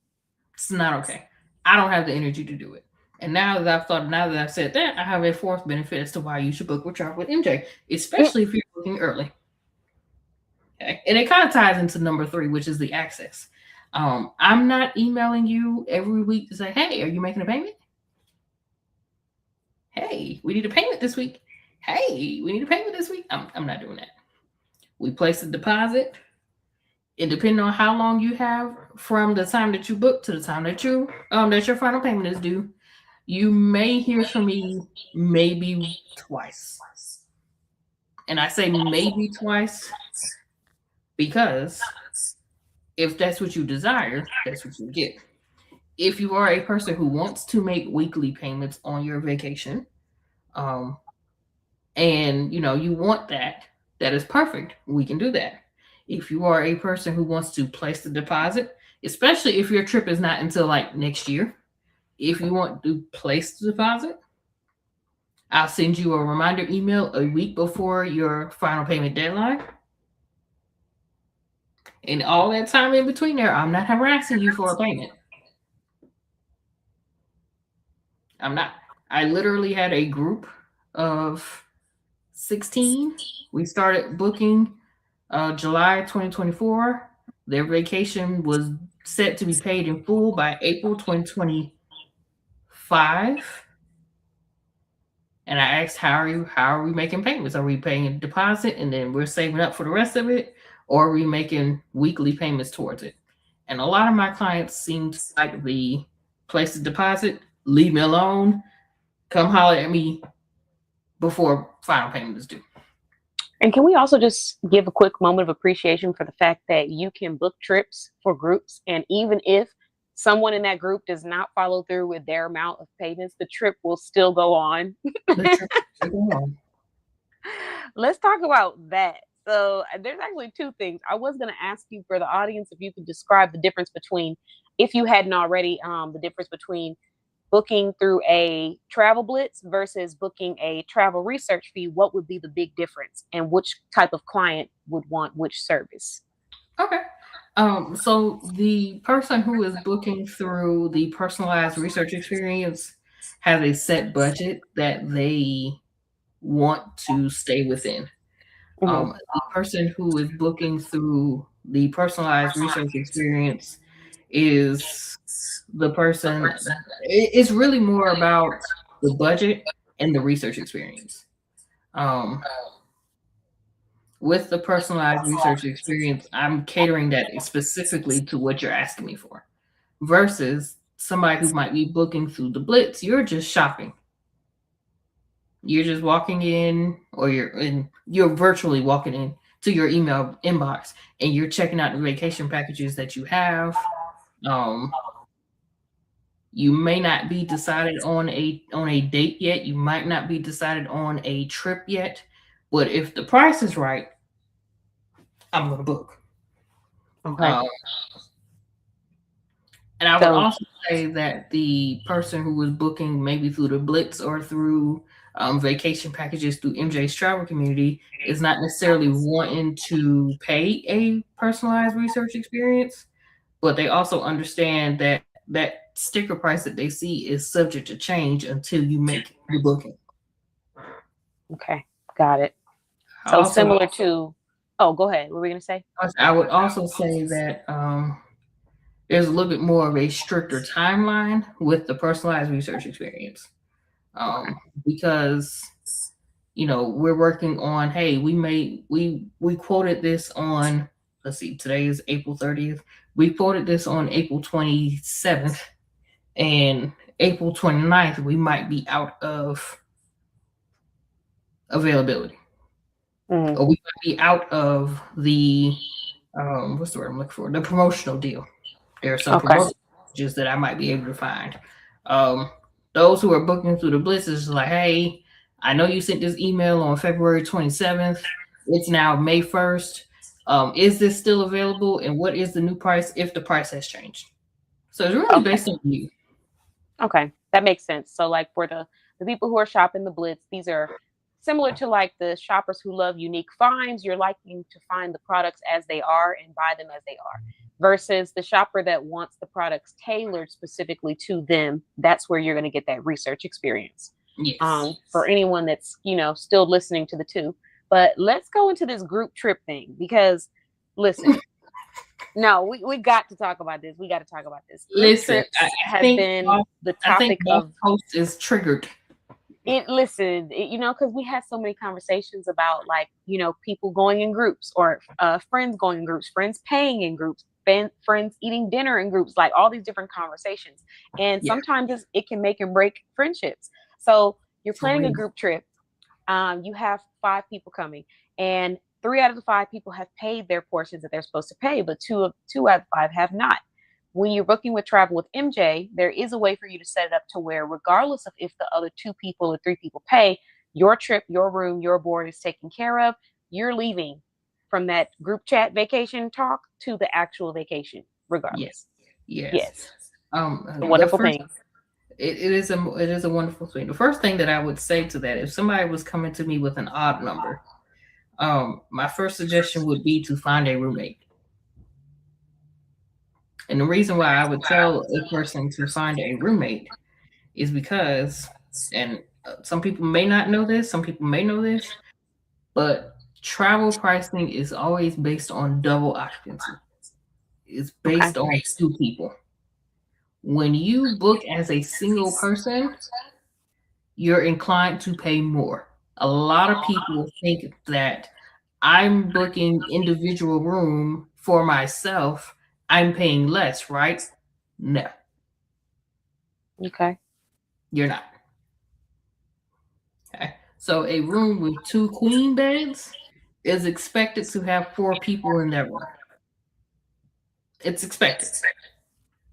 It's not okay. I don't have the energy to do it. And now that I've said that, I have a fourth benefit as to why you should book with Travel with MJ, especially if you're booking early. Okay. And it kind of ties into number 3, which is the access. I'm not emailing you every week to say, hey, are you making a payment? Hey, we need a payment this week. Hey, we need a payment this week. I'm not doing that. We place a deposit, and depending on how long you have from the time that you book to the time that that your final payment is due, you may hear from me maybe twice. And I say maybe twice because if that's what you desire, that's what you get. If you are a person who wants to make weekly payments on your vacation, and you want that is perfect. We can do that. If you are a person who wants to place the deposit, especially if your trip is not until like next year, if you want to place the deposit, I'll send you a reminder email a week before your final payment deadline. And all that time in between there, I'm not harassing you for a payment. I'm not. I literally had a group of 16. We started booking July 2024. Their vacation was set to be paid in full by April 2025. And I asked, how are we making payments? Are we paying a deposit and then we're saving up for the rest of it? Or are we making weekly payments towards it? And a lot of my clients seem to like the place the deposit, leave me alone, come holler at me before final payment is due. And can we also just give a quick moment of appreciation for the fact that you can book trips for groups, and even if someone in that group does not follow through with their amount of payments, the trip will still go on. Let's talk about that. So there's actually 2 things. I was going to ask you, for the audience, if you could describe the difference between, if you hadn't already, the difference between booking through a travel blitz versus booking a travel research fee. What would be the big difference, and which type of client would want which service? Okay. So the person who is booking through the personalized research experience has a set budget that they want to stay within. The person who is booking through the personalized research experience is the person. It's really more about the budget and the research experience. With the personalized research experience, I'm catering that specifically to what you're asking me for, versus somebody who might be booking through the blitz. You're just shopping. You're just walking in, or you're virtually walking in to your email inbox, and you're checking out the vacation packages that you have. You may not be decided on a date yet. You might not be decided on a trip yet. But if the price is right, I'm gonna book. Okay. And I would So, also say that the person who was booking maybe through the Blitz or through vacation packages through MJ's travel community is not necessarily wanting to pay a personalized research experience, but they also understand that that sticker price that they see is subject to change until you make the booking. okay, got it. I So also, similar to, oh, go ahead. What were we gonna say? I would also say that there's a little bit more of a stricter timeline with the personalized research experience. Okay. Because we're working on, hey, we quoted this on, let's see, today is April 30th. We quoted this on April 27th, and April 29th we might be out of availability, Mm, or we might be out of the what's the word I'm looking for, the promotional deal. There are some okay. promotions that I might be able to find. um those who are booking through the Blitz is like, hey, I know you sent this email on February 27th. It's now May 1st. Is this still available? And what is the new price if the price has changed? So it's really Okay. based on you. Okay. That makes sense. So like for the people who are shopping the Blitz, these are similar to like the shoppers who love unique finds. You're liking to find the products as they are and buy them as they are. Versus the shopper that wants the products tailored specifically to them, that's where you're going to get that research experience. Yes. For anyone that's still listening to the two, but let's go into this group trip thing because, listen, no, we got to talk about this. We got to talk about this. Group Listen, trips I have think been the I think topic Boss of Post is triggered. it. Listen, because we had so many conversations about like people going in groups or friends going in groups, friends paying in groups, friends eating dinner in groups, like all these different conversations. And Yeah, sometimes it can make and break friendships. So you're for planning a real. group trip. You have 5 people coming, and 3 out of the 5 people have paid their portions that they're supposed to pay, but two out of 5 have not. When you're booking with Travel with MJ, there is a way for you to set it up to where, regardless of if the other 2 people or 3 people pay, your trip, your room, your board is taken care of. You're leaving from that group chat vacation talk to the actual vacation, Yes, regardless. yes. Yes, a The wonderful first thing. it is a wonderful thing. The first thing that I would say to that, if somebody was coming to me with an odd number, my first suggestion would be to find a roommate. And the reason why I would tell a person to find a roommate is because, and some people may not know this, some people may know this, but travel pricing is always based on double occupancy. It's Okay. based on 2 people. When you book as a single person, you're inclined to pay more. A lot of people think that I'm booking individual room for myself, I'm paying less, right? No, Okay. you're not. Okay. So a room with 2 queen beds is expected to have 4 people in that room. It's expected.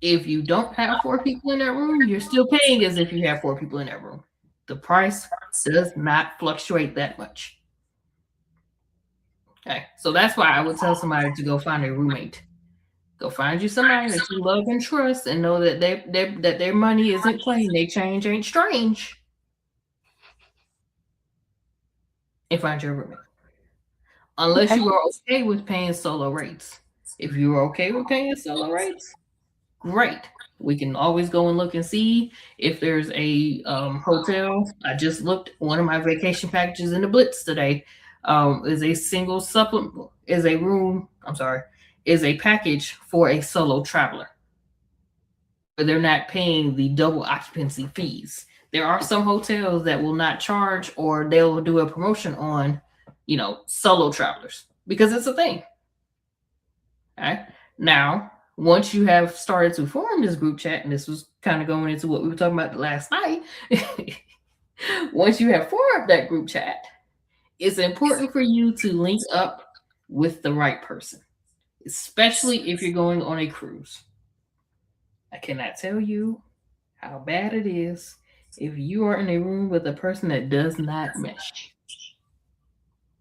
If you don't have 4 people in that room, you're still paying as if you have 4 people in that room. The price does not fluctuate that much. Okay. So that's why I would tell somebody to go find a roommate. Go find you somebody that you love and trust and know that their money isn't plain, their change ain't strange. And find your roommate. Unless Okay. you are okay with paying solo rates. If you are okay with paying solo rates, great. We can always go and look and see if there's a hotel. I just looked, one of my vacation packages in the Blitz today is a single supplement, is a room, I'm sorry, is a package for a solo traveler. But they're not paying the double occupancy fees. There are some hotels that will not charge, or they'll do a promotion on, solo travelers, because it's a thing. Okay. Now, once you have started to form this group chat, and this was kind of going into what we were talking about last night, once you have formed that group chat, it's important for you to link up with the right person, especially if you're going on a cruise. I cannot tell you how bad it is if you are in a room with a person that does not mesh.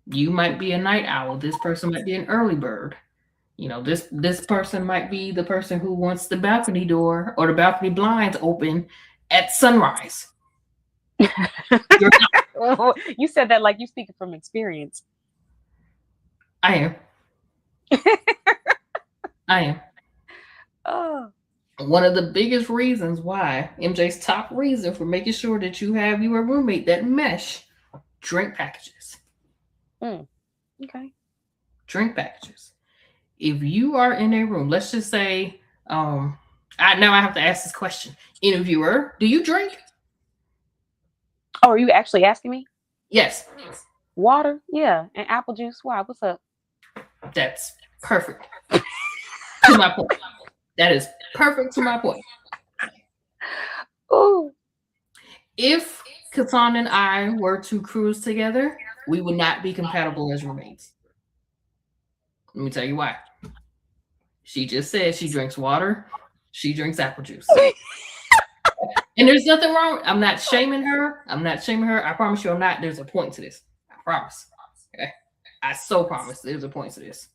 You might be a night owl. This person might be an early bird. This person might be the person who wants the balcony door or the balcony blinds open at sunrise. You're not. You said that like you speaking from experience. I am. I am. Oh. One of the biggest reasons why, MJ's top reason for making sure that you have your roommate that mesh, drink packages. Okay. Drink packages. If you are in a room, let's just say, now I have to ask this question. Interviewer, do you drink? Oh, are you actually asking me? Yes. Water? Yeah. And apple juice? Why? What's up? That's perfect. To my point. That is perfect to my point. Ooh. If Katan and I were to cruise together, we would not be compatible as roommates. Let me tell you why. She just said she drinks water. She drinks apple juice. And there's nothing wrong. I'm not shaming her. I promise you I'm not. There's a point to this. I promise. Okay. I so promise there's a point to this.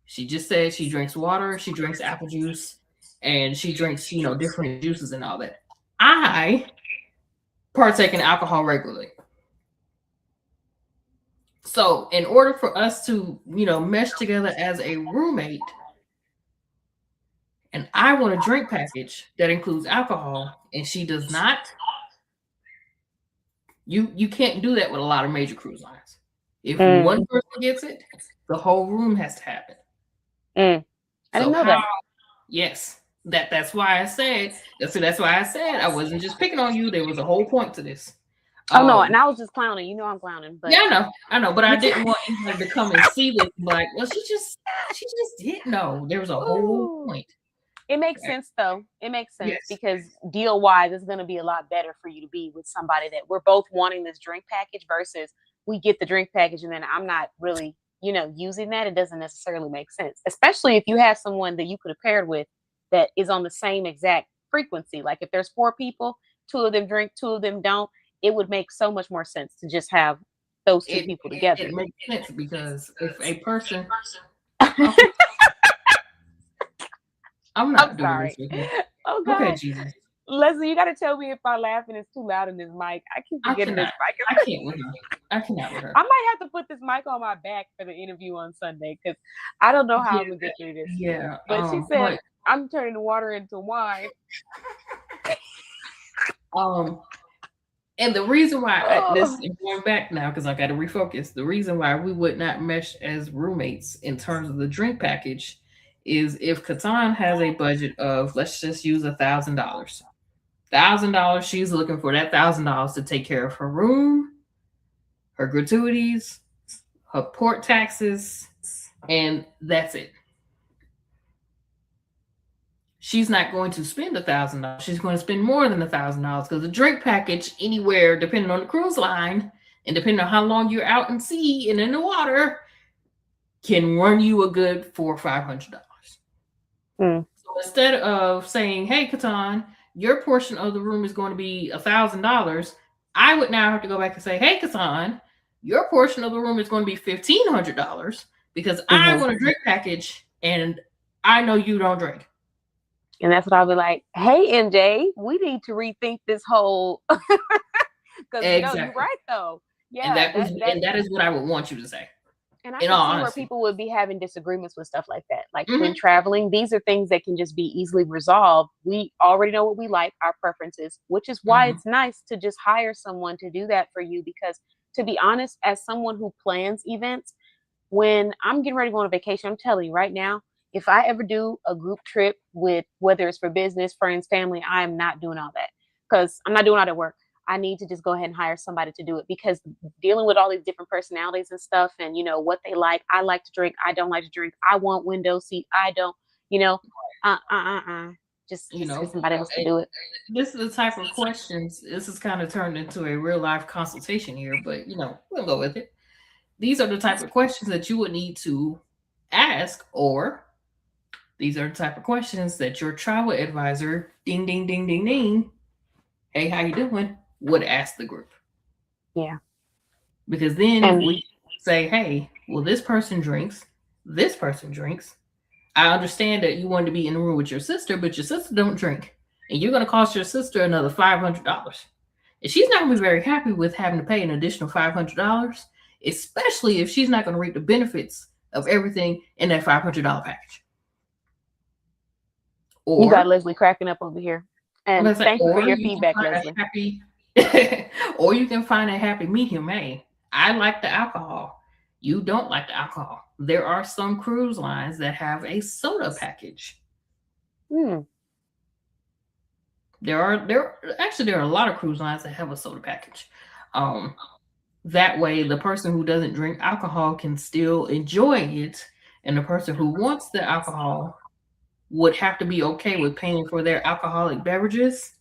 She just said she drinks water, she drinks apple juice, and she drinks, different juices and all that. I partake in alcohol regularly. So in order for us to, mesh together as a roommate, and I want a drink package that includes alcohol, and she does not, you can't do that with a lot of major cruise lines. If one person gets it, the whole room has to have it. I didn't know that. Yes, that's why I said. That's why I said I wasn't just picking on you. There was a whole point to this. Oh no, and I was just clowning. You know I'm clowning, but yeah, I know, but I didn't want anybody to come and see this. Like, well, she just didn't know. There was a whole point. It makes sense though. It makes sense because deal wise, it's going to be a lot better for you to be with somebody that we're both wanting this drink package versus we get the drink package and then I'm not really, using that. It doesn't necessarily make sense, especially if you have someone that you could have paired with that is on the same exact frequency. Like if there's 4 people, 2 of them drink, 2 of them don't. It would make so much more sense to just have those 2 people together. It makes sense because if a person, I'm sorry. Oh God. Okay, Jesus. Leslie, you got to tell me if my laughing is too loud in this mic. I keep forgetting this mic. I can't with her. I cannot with her. I might have to put this mic on my back for the interview on Sunday because I don't know how I'm gonna get through this. Yeah, but she said I'm turning the water into wine. And the reason why this is going back now because I got to refocus. The reason why we would not mesh as roommates in terms of the drink package is if Katan has a budget of, let's just use $1,000. $1,000, she's looking for that $1,000 to take care of her room, her gratuities, her port taxes, and that's it. She's not going to spend $1,000. She's going to spend more than $1,000 because the drink package anywhere, depending on the cruise line and depending on how long you're out in sea and in the water, can run you a good $400 or $500. So instead of saying, "Hey, Katan, your portion of the room is going to be $1,000," I would now have to go back and say, "Hey, Katan, your portion of the room is going to be $1,500 because I want a drink package and I know you don't drink." And that's what I'll be like, "Hey, MJ, we need to rethink this whole." Because you're right though. Yeah, and that is what I would want you to say. And I can see where people would be having disagreements with stuff like that. Like when traveling, these are things that can just be easily resolved. We already know what we like, our preferences, which is why it's nice to just hire someone to do that for you. Because to be honest, as someone who plans events, when I'm getting ready to go on a vacation, I'm telling you right now, if I ever do a group trip with, whether it's for business, friends, family, I am not doing all that because I'm not doing all that work. I need to just go ahead and hire somebody to do it because dealing with all these different personalities and stuff and, what they like. I like to drink. I don't like to drink. I want window seat. I don't, just somebody else to do it. This is the type of questions. This is kind of turned into a real life consultation here, but, we'll go with it. These are the type of questions that you would need to ask, or these are the type of questions that your travel advisor, ding, ding, ding, ding, ding, hey, how you doing, would ask the group. Yeah. Because then And we say, hey, well, this person drinks, this person drinks. I understand that you wanted to be in the room with your sister, but your sister don't drink. And you're going to cost your sister another $500. And she's not going to be very happy with having to pay an additional $500, especially if she's not going to reap the benefits of everything in that $500 package. You got Leslie cracking up over here. And thank you for your feedback, Leslie. Or you can find a happy medium. Hey, I like the alcohol. You don't like the alcohol. There are some cruise lines that have a soda package. There are a lot of cruise lines that have a soda package. That way, the person who doesn't drink alcohol can still enjoy it, and the person who wants the alcohol would have to be okay with paying for their alcoholic beverages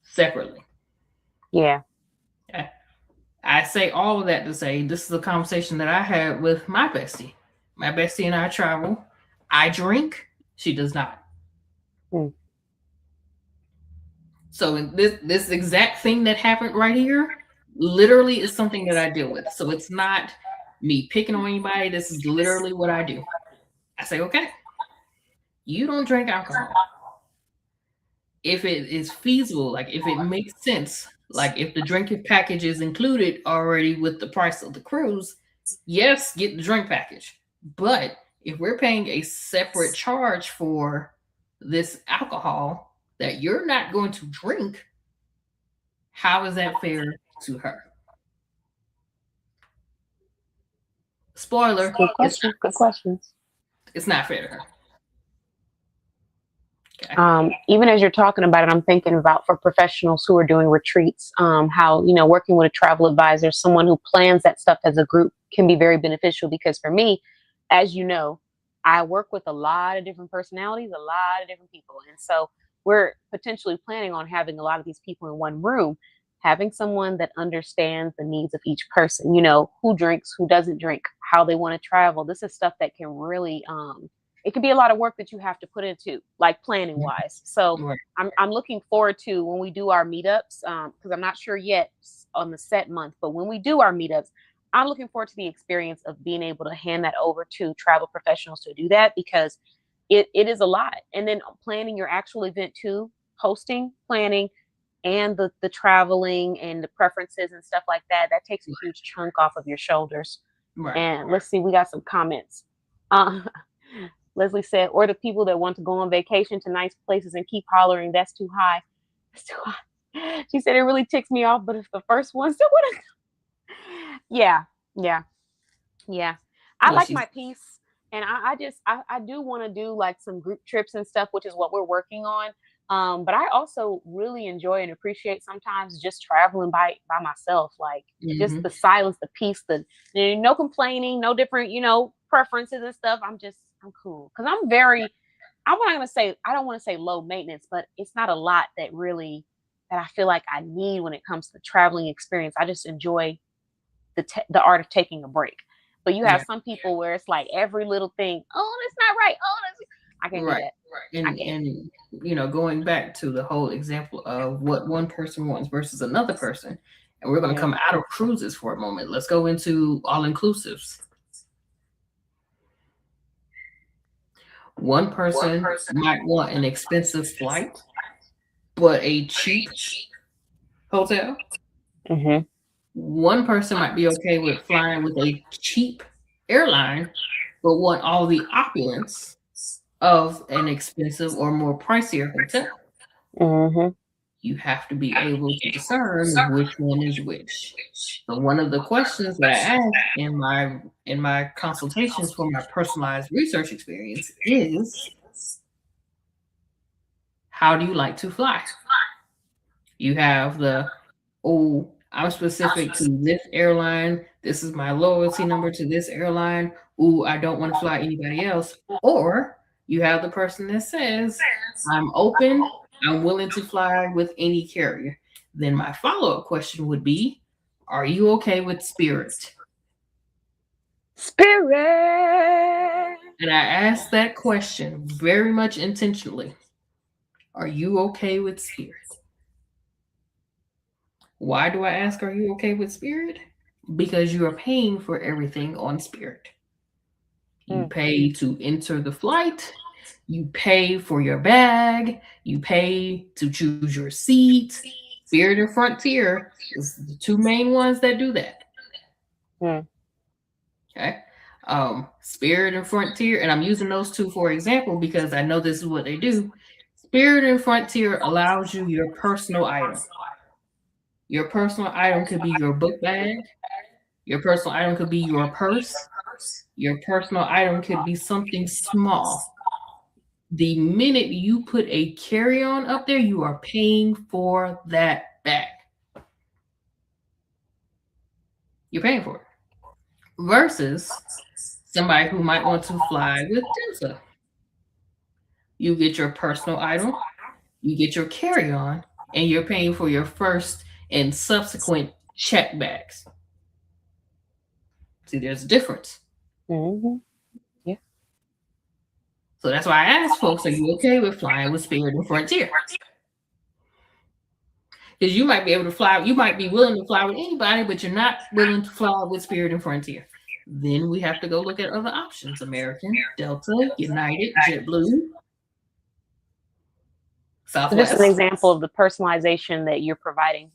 separately. Yeah. I say all of that to say this is a conversation that I had with my bestie. My bestie and I travel. I drink. She does not. So this exact thing that happened right here literally is something that I deal with. So it's not me picking on anybody. This is literally what I do. I say, okay, you don't drink alcohol. If it is feasible, like if it makes sense, like if the drinking package is included already with the price of the cruise, yes, get the drink package. But if we're paying a separate charge for this alcohol that you're not going to drink, how is that fair to her? Spoiler. Good question. Good questions. It's not fair to her. Okay. Even as you're talking about it, I'm thinking about for professionals who are doing retreats, how, working with a travel advisor, someone who plans that stuff as a group can be very beneficial, because for me, as you know, I work with a lot of different personalities, a lot of different people. And so we're potentially planning on having a lot of these people in one room, having someone that understands the needs of each person, who drinks, who doesn't drink, how they want to travel. This is stuff that can really, it can be a lot of work that you have to put into, like planning wise. So I'm looking forward to when we do our meetups, because I'm not sure yet on the set month, but when we do our meetups, I'm looking forward to the experience of being able to hand that over to travel professionals to do that, because it is a lot. And then planning your actual event too, hosting, planning, and the traveling and the preferences and stuff like that, that takes a huge chunk off of your shoulders. And let's see, we got some comments. Leslie said, or the people that want to go on vacation to nice places and keep hollering, that's too high. That's too high. She said, it really ticks me off, but if the first ones that want to Yeah. I like my peace. And I do want to do like some group trips and stuff, which is what we're working on. But I also really enjoy and appreciate sometimes just traveling by myself, like just the silence, the peace, no complaining, no different, preferences and stuff. I'm cool. Cause I'm not going to say, I don't want to say low maintenance, but it's not a lot that I feel like I need when it comes to the traveling experience. I just enjoy the art of taking a break. But you have some people where it's like every little thing, oh, that's not right. Oh, I can't do that. Right. And going back to the whole example of what one person wants versus another person, and we're going to come out of cruises for a moment. Let's go into all-inclusives. One person might want an expensive flight, but a cheap hotel. Mm-hmm. One person might be okay with flying with a cheap airline, but want all the opulence of an expensive or more pricier hotel. Mm-hmm. You have to be able to discern which one is which. So one of the questions that I ask in my consultations for my personalized research experience is, how do you like to fly? You have I'm specific to this airline. This is my loyalty number to this airline. I don't want to fly anybody else. Or you have the person that says, I'm open. I'm willing to fly with any carrier. Then my follow-up question would be, are you okay with Spirit? Spirit. And I asked that question very much intentionally. Are you okay with Spirit? Why do I ask, are you okay with Spirit? Because you are paying for everything on Spirit. You Mm. pay to enter the flight, you pay for your bag, you pay to choose your seat. Spirit and Frontier is the two main ones that do that. Mm. Okay. Spirit and Frontier, and I'm using those two for example because I know this is what they do. Spirit and Frontier allows you your personal item. Your personal item could be your book bag. Your personal item could be your purse. Your personal item could be something small. The minute you put a carry-on up there, you are paying for that bag. You're paying for it. Versus somebody who might want to fly with Delta. You get your personal item, you get your carry-on, and you're paying for your first and subsequent check bags. See, there's a difference. Mm-hmm. Yeah. So that's why I ask folks, are you okay with flying with Spirit and Frontier? Because you might be able to fly, you might be willing to fly with anybody, but you're not willing to fly with Spirit and Frontier. Then we have to go look at other options: American, Delta, United, JetBlue, So just an Southwest. example of the personalization that you're providing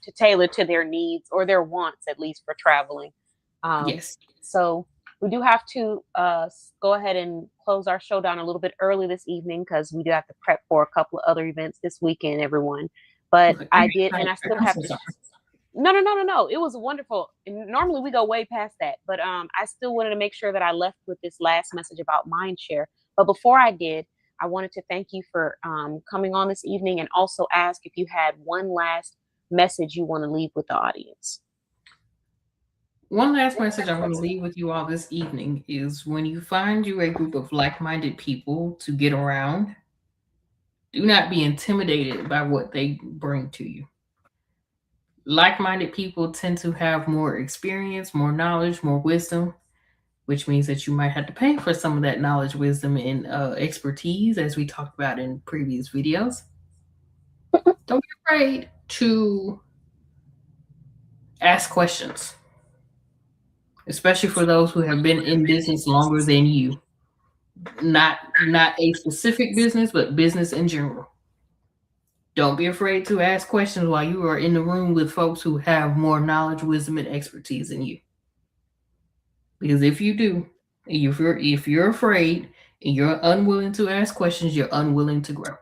to tailor to their needs or their wants, at least for traveling. Yes. So we do have to go ahead and close our show down a little bit early this evening because we do have to prep for a couple of other events this weekend, everyone. But Okay. I did, and I still I'm have so to. sorry. No. It was wonderful. And normally we go way past that, but I still wanted to make sure that I left with this last message about mindshare. But before I did, I wanted to thank you for coming on this evening and also ask if you had one last message you want to leave with the audience. One last message I want to leave with you all this evening is when you find you a group of like minded people to get around, do not be intimidated by what they bring to you. Like minded people tend to have more experience, more knowledge, more wisdom, which means that you might have to pay for some of that knowledge, wisdom, and expertise, as we talked about in previous videos. Don't be afraid to ask questions, especially for those who have been in business longer than you. Not a specific business, but business in general. Don't be afraid to ask questions while you are in the room with folks who have more knowledge, wisdom, and expertise than you. Because if you do, if you're afraid and you're unwilling to ask questions, you're unwilling to grow.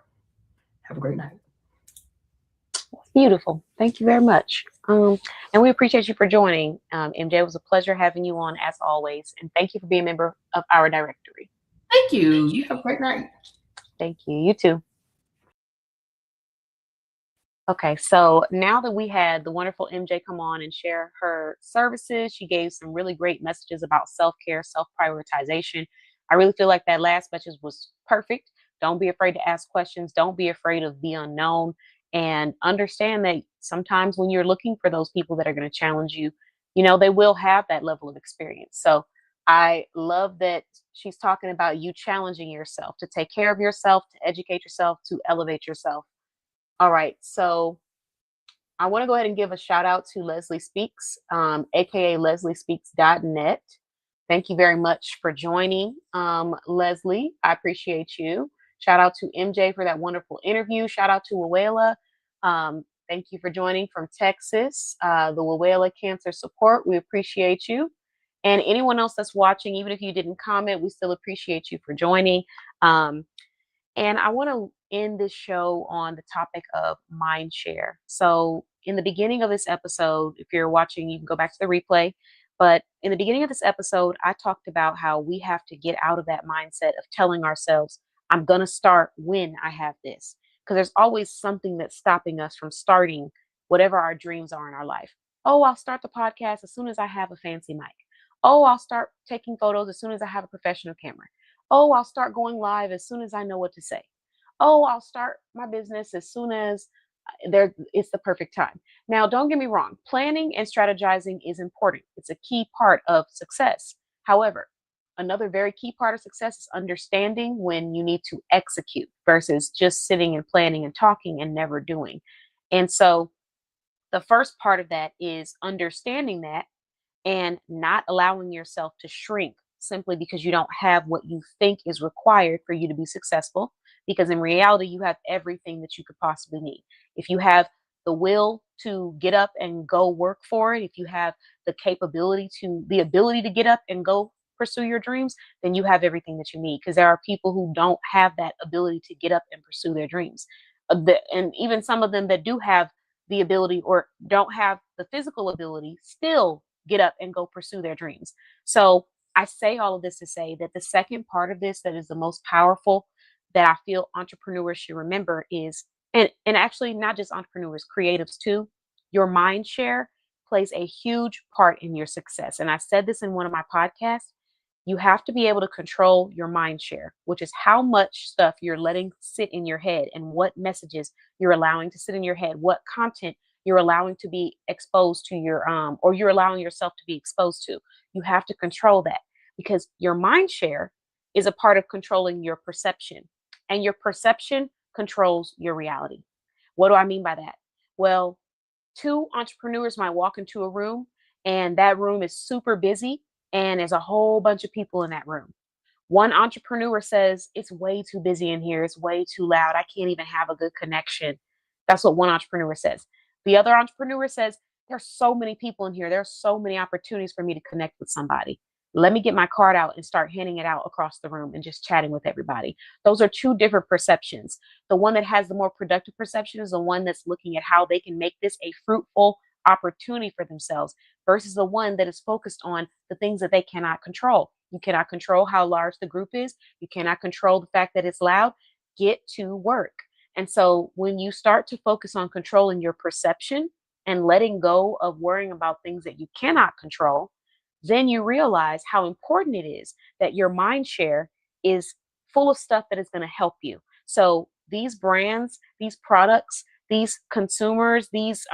Have a great night. Beautiful. Thank you very much. And we appreciate you for joining. MJ, it was a pleasure having you on as always. And thank you for being a member of our directory. Thank you. You have a great night. Thank you. You too. Okay, so now that we had the wonderful MJ come on and share her services, she gave some really great messages about self care, self prioritization. I really feel like that last message was perfect. Don't be afraid to ask questions, don't be afraid of the unknown, and understand that sometimes when you're looking for those people that are going to challenge you, they will have that level of experience. So I love that she's talking about you challenging yourself to take care of yourself, to educate yourself, to elevate yourself. All right, so I want to go ahead and give a shout out to Leslie Speaks, aka LeslieSpeaks.net. Thank you very much for joining, Leslie. I appreciate you. Shout out to MJ for that wonderful interview. Shout out to Wawela. Thank you for joining from Texas, the Wawela Cancer Support. We appreciate you. And anyone else that's watching, even if you didn't comment, we still appreciate you for joining. And I want to end this show on the topic of mind share. So, in the beginning of this episode, if you're watching, you can go back to the replay. But in the beginning of this episode, I talked about how we have to get out of that mindset of telling ourselves, I'm going to start when I have this. Because there's always something that's stopping us from starting whatever our dreams are in our life. Oh, I'll start the podcast as soon as I have a fancy mic. Oh, I'll start taking photos as soon as I have a professional camera. Oh, I'll start going live as soon as I know what to say. Oh, I'll start my business as soon as it's the perfect time. Now, don't get me wrong, planning and strategizing is important. It's a key part of success. However, another very key part of success is understanding when you need to execute versus just sitting and planning and talking and never doing. And so The first part of that is understanding that and not allowing yourself to shrink simply because you don't have what you think is required for you to be successful. Because in reality, you have everything that you could possibly need. If you have the will to get up and go work for it, if you have the ability to get up and go pursue your dreams, then you have everything that you need. Because there are people who don't have that ability to get up and pursue their dreams. And even some of them that do have the ability or don't have the physical ability still get up and go pursue their dreams. So I say all of this to say that the second part of this that is the most powerful that I feel entrepreneurs should remember is, and actually not just entrepreneurs, creatives too, your mind share plays a huge part in your success. And I said this in one of my podcasts. You have to be able to control your mind share, which is how much stuff you're letting sit in your head and what messages you're allowing to sit in your head, what content you're allowing to be exposed to or you're allowing yourself to be exposed to. You have to control that because your mind share is a part of controlling your perception, and your perception controls your reality. What do I mean by that? Well, two entrepreneurs might walk into a room and that room is super busy and there's a whole bunch of people in that room. One entrepreneur says, it's way too busy in here. It's way too loud. I can't even have a good connection. That's what one entrepreneur says. The other entrepreneur says, there's so many people in here. There's so many opportunities for me to connect with somebody. Let me get my card out and start handing it out across the room and just chatting with everybody. Those are two different perceptions. The one that has the more productive perception is the one that's looking at how they can make this a fruitful opportunity for themselves versus the one that is focused on the things that they cannot control. You cannot control how large the group is. You cannot control the fact that it's loud. Get to work. And so when you start to focus on controlling your perception and letting go of worrying about things that you cannot control, then you realize how important it is that your mind share is full of stuff that is going to help you. So these brands, these products, these consumers, these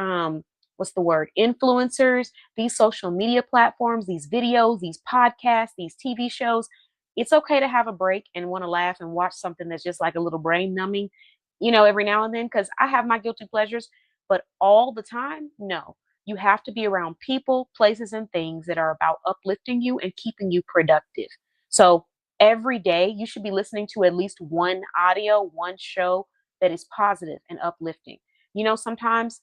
what's the word, influencers, these social media platforms, these videos, these podcasts, these TV shows, it's okay to have a break and want to laugh and watch something that's just like a little brain numbing, every now and then, because I have my guilty pleasures, but all the time, no. You have to be around people, places, and things that are about uplifting you and keeping you productive. So every day, you should be listening to at least one audio, one show that is positive and uplifting. Sometimes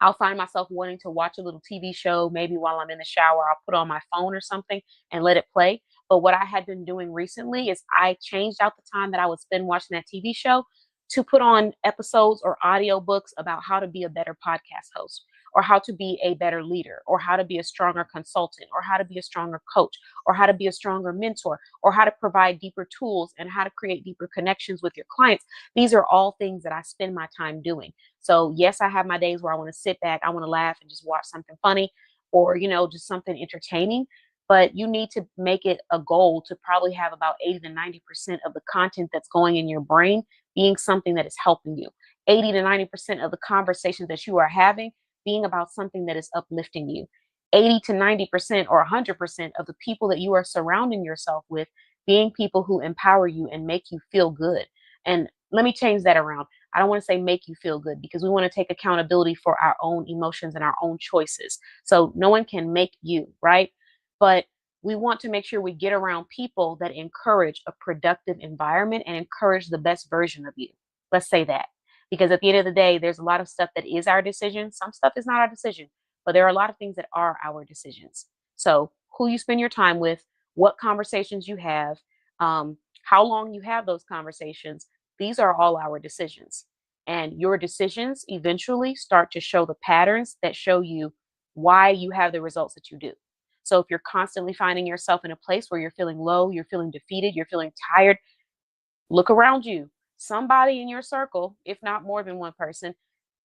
I'll find myself wanting to watch a little TV show, maybe while I'm in the shower. I'll put on my phone or something and let it play. But what I had been doing recently is I changed out the time that I would spend watching that TV show to put on episodes or audio books about how to be a better podcast host, or how to be a better leader, or how to be a stronger consultant, or how to be a stronger coach, or how to be a stronger mentor, or how to provide deeper tools and how to create deeper connections with your clients. These are all things that I spend my time doing. So yes, I have my days where I want to sit back, I want to laugh and just watch something funny or, just something entertaining. But you need to make it a goal to probably have about 80 to 90% of the content that's going in your brain being something that is helping you. 80 to 90% of the conversations that you are having being about something that is uplifting you. 80 to 90% or 100% of the people that you are surrounding yourself with being people who empower you and make you feel good. And let me change that around. I don't want to say make you feel good because we want to take accountability for our own emotions and our own choices. So no one can make you, right? But we want to make sure we get around people that encourage a productive environment and encourage the best version of you. Let's say that. Because at the end of the day, there's a lot of stuff that is our decision. Some stuff is not our decision, but there are a lot of things that are our decisions. So who you spend your time with, what conversations you have, how long you have those conversations, these are all our decisions. And your decisions eventually start to show the patterns that show you why you have the results that you do. So if you're constantly finding yourself in a place where you're feeling low, you're feeling defeated, you're feeling tired, look around you. Somebody in your circle, if not more than one person,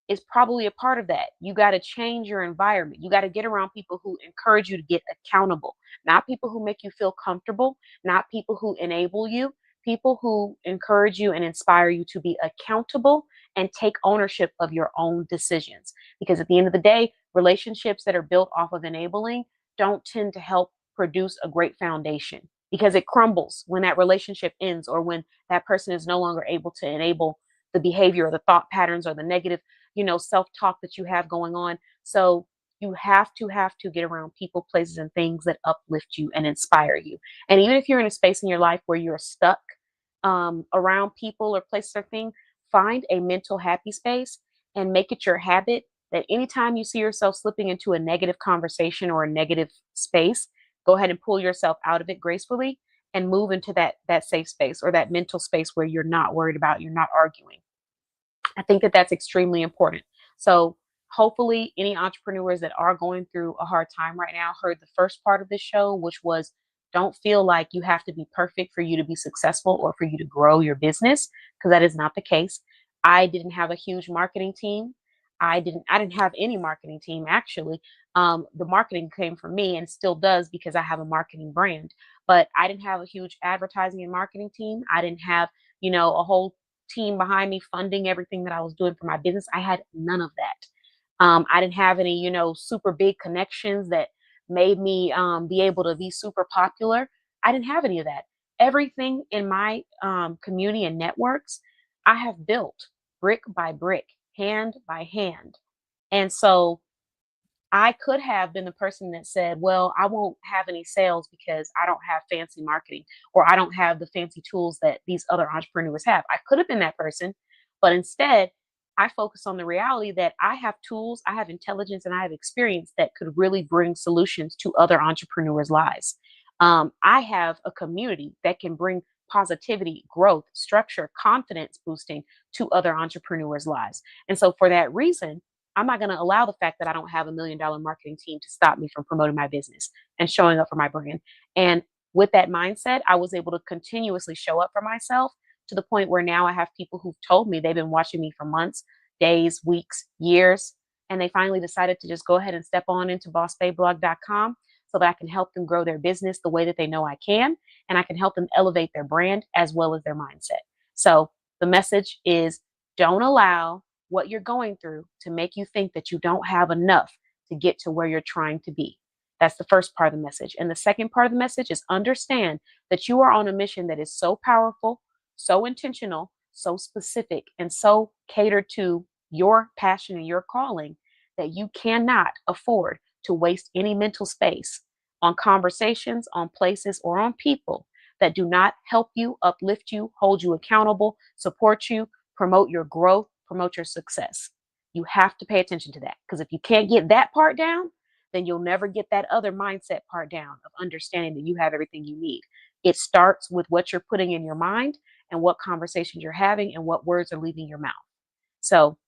is probably a part of that. You got to change your environment. You got to get around people who encourage you to get accountable, not people who make you feel comfortable, not people who enable you, people who encourage you and inspire you to be accountable and take ownership of your own decisions. Because at the end of the day, relationships that are built off of enabling don't tend to help produce a great foundation because it crumbles when that relationship ends or when that person is no longer able to enable the behavior or the thought patterns or the negative self-talk that you have going on. So you have to get around people, places, and things that uplift you and inspire you. And even if you're in a space in your life where you're stuck around people or places or things, find a mental happy space and make it your habit that anytime you see yourself slipping into a negative conversation or a negative space, go ahead and pull yourself out of it gracefully and move into that safe space or that mental space where you're not worried about, you're not arguing. I think that that's extremely important. So hopefully any entrepreneurs that are going through a hard time right now heard the first part of this show, which was don't feel like you have to be perfect for you to be successful or for you to grow your business, because that is not the case. I didn't have a huge marketing team. I didn't have any marketing team actually. The marketing came from me and still does because I have a marketing brand. But I didn't have a huge advertising and marketing team. I didn't have, a whole team behind me funding everything that I was doing for my business. I had none of that. I didn't have any, super big connections that made me be able to be super popular. I didn't have any of that. Everything in my community and networks, I have built brick by brick, hand by hand. And so I could have been the person that said, well, I won't have any sales because I don't have fancy marketing or I don't have the fancy tools that these other entrepreneurs have. I could have been that person, but instead, I focus on the reality that I have tools, I have intelligence, and I have experience that could really bring solutions to other entrepreneurs' lives. I have a community that can bring positivity, growth, structure, confidence boosting to other entrepreneurs' lives. And so, for that reason, I'm not going to allow the fact that I don't have $1 million marketing team to stop me from promoting my business and showing up for my brand. And with that mindset, I was able to continuously show up for myself to the point where now I have people who've told me they've been watching me for months, days, weeks, years, and they finally decided to just go ahead and step on into bossbabeblog.com so that I can help them grow their business the way that they know I can, and I can help them elevate their brand as well as their mindset. So the message is don't allow what you're going through to make you think that you don't have enough to get to where you're trying to be. That's the first part of the message. And the second part of the message is understand that you are on a mission that is so powerful, so intentional, so specific, and so catered to your passion and your calling that you cannot afford to waste any mental space on conversations, on places, or on people that do not help you, uplift you, hold you accountable, support you, promote your growth, promote your success. You have to pay attention to that because if you can't get that part down, then you'll never get that other mindset part down of understanding that you have everything you need. It starts with what you're putting in your mind and what conversations you're having and what words are leaving your mouth. So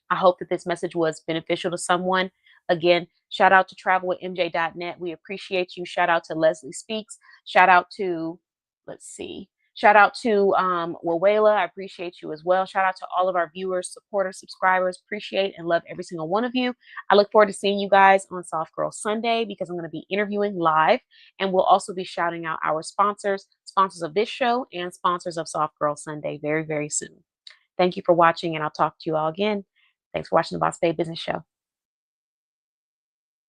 I hope that this message was beneficial to someone. Again, shout out to travelwithmj.net. We appreciate you. Shout out to Leslie Speaks. Shout out to, let's see, shout out to Wawela. I appreciate you as well. Shout out to all of our viewers, supporters, subscribers. Appreciate and love every single one of you. I look forward to seeing you guys on Soft Girl Sunday because I'm going to be interviewing live, and we'll also be shouting out our sponsors of this show and sponsors of Soft Girl Sunday very, very soon. Thank you for watching, and I'll talk to you all again. Thanks for watching the Boss Babe Business Show.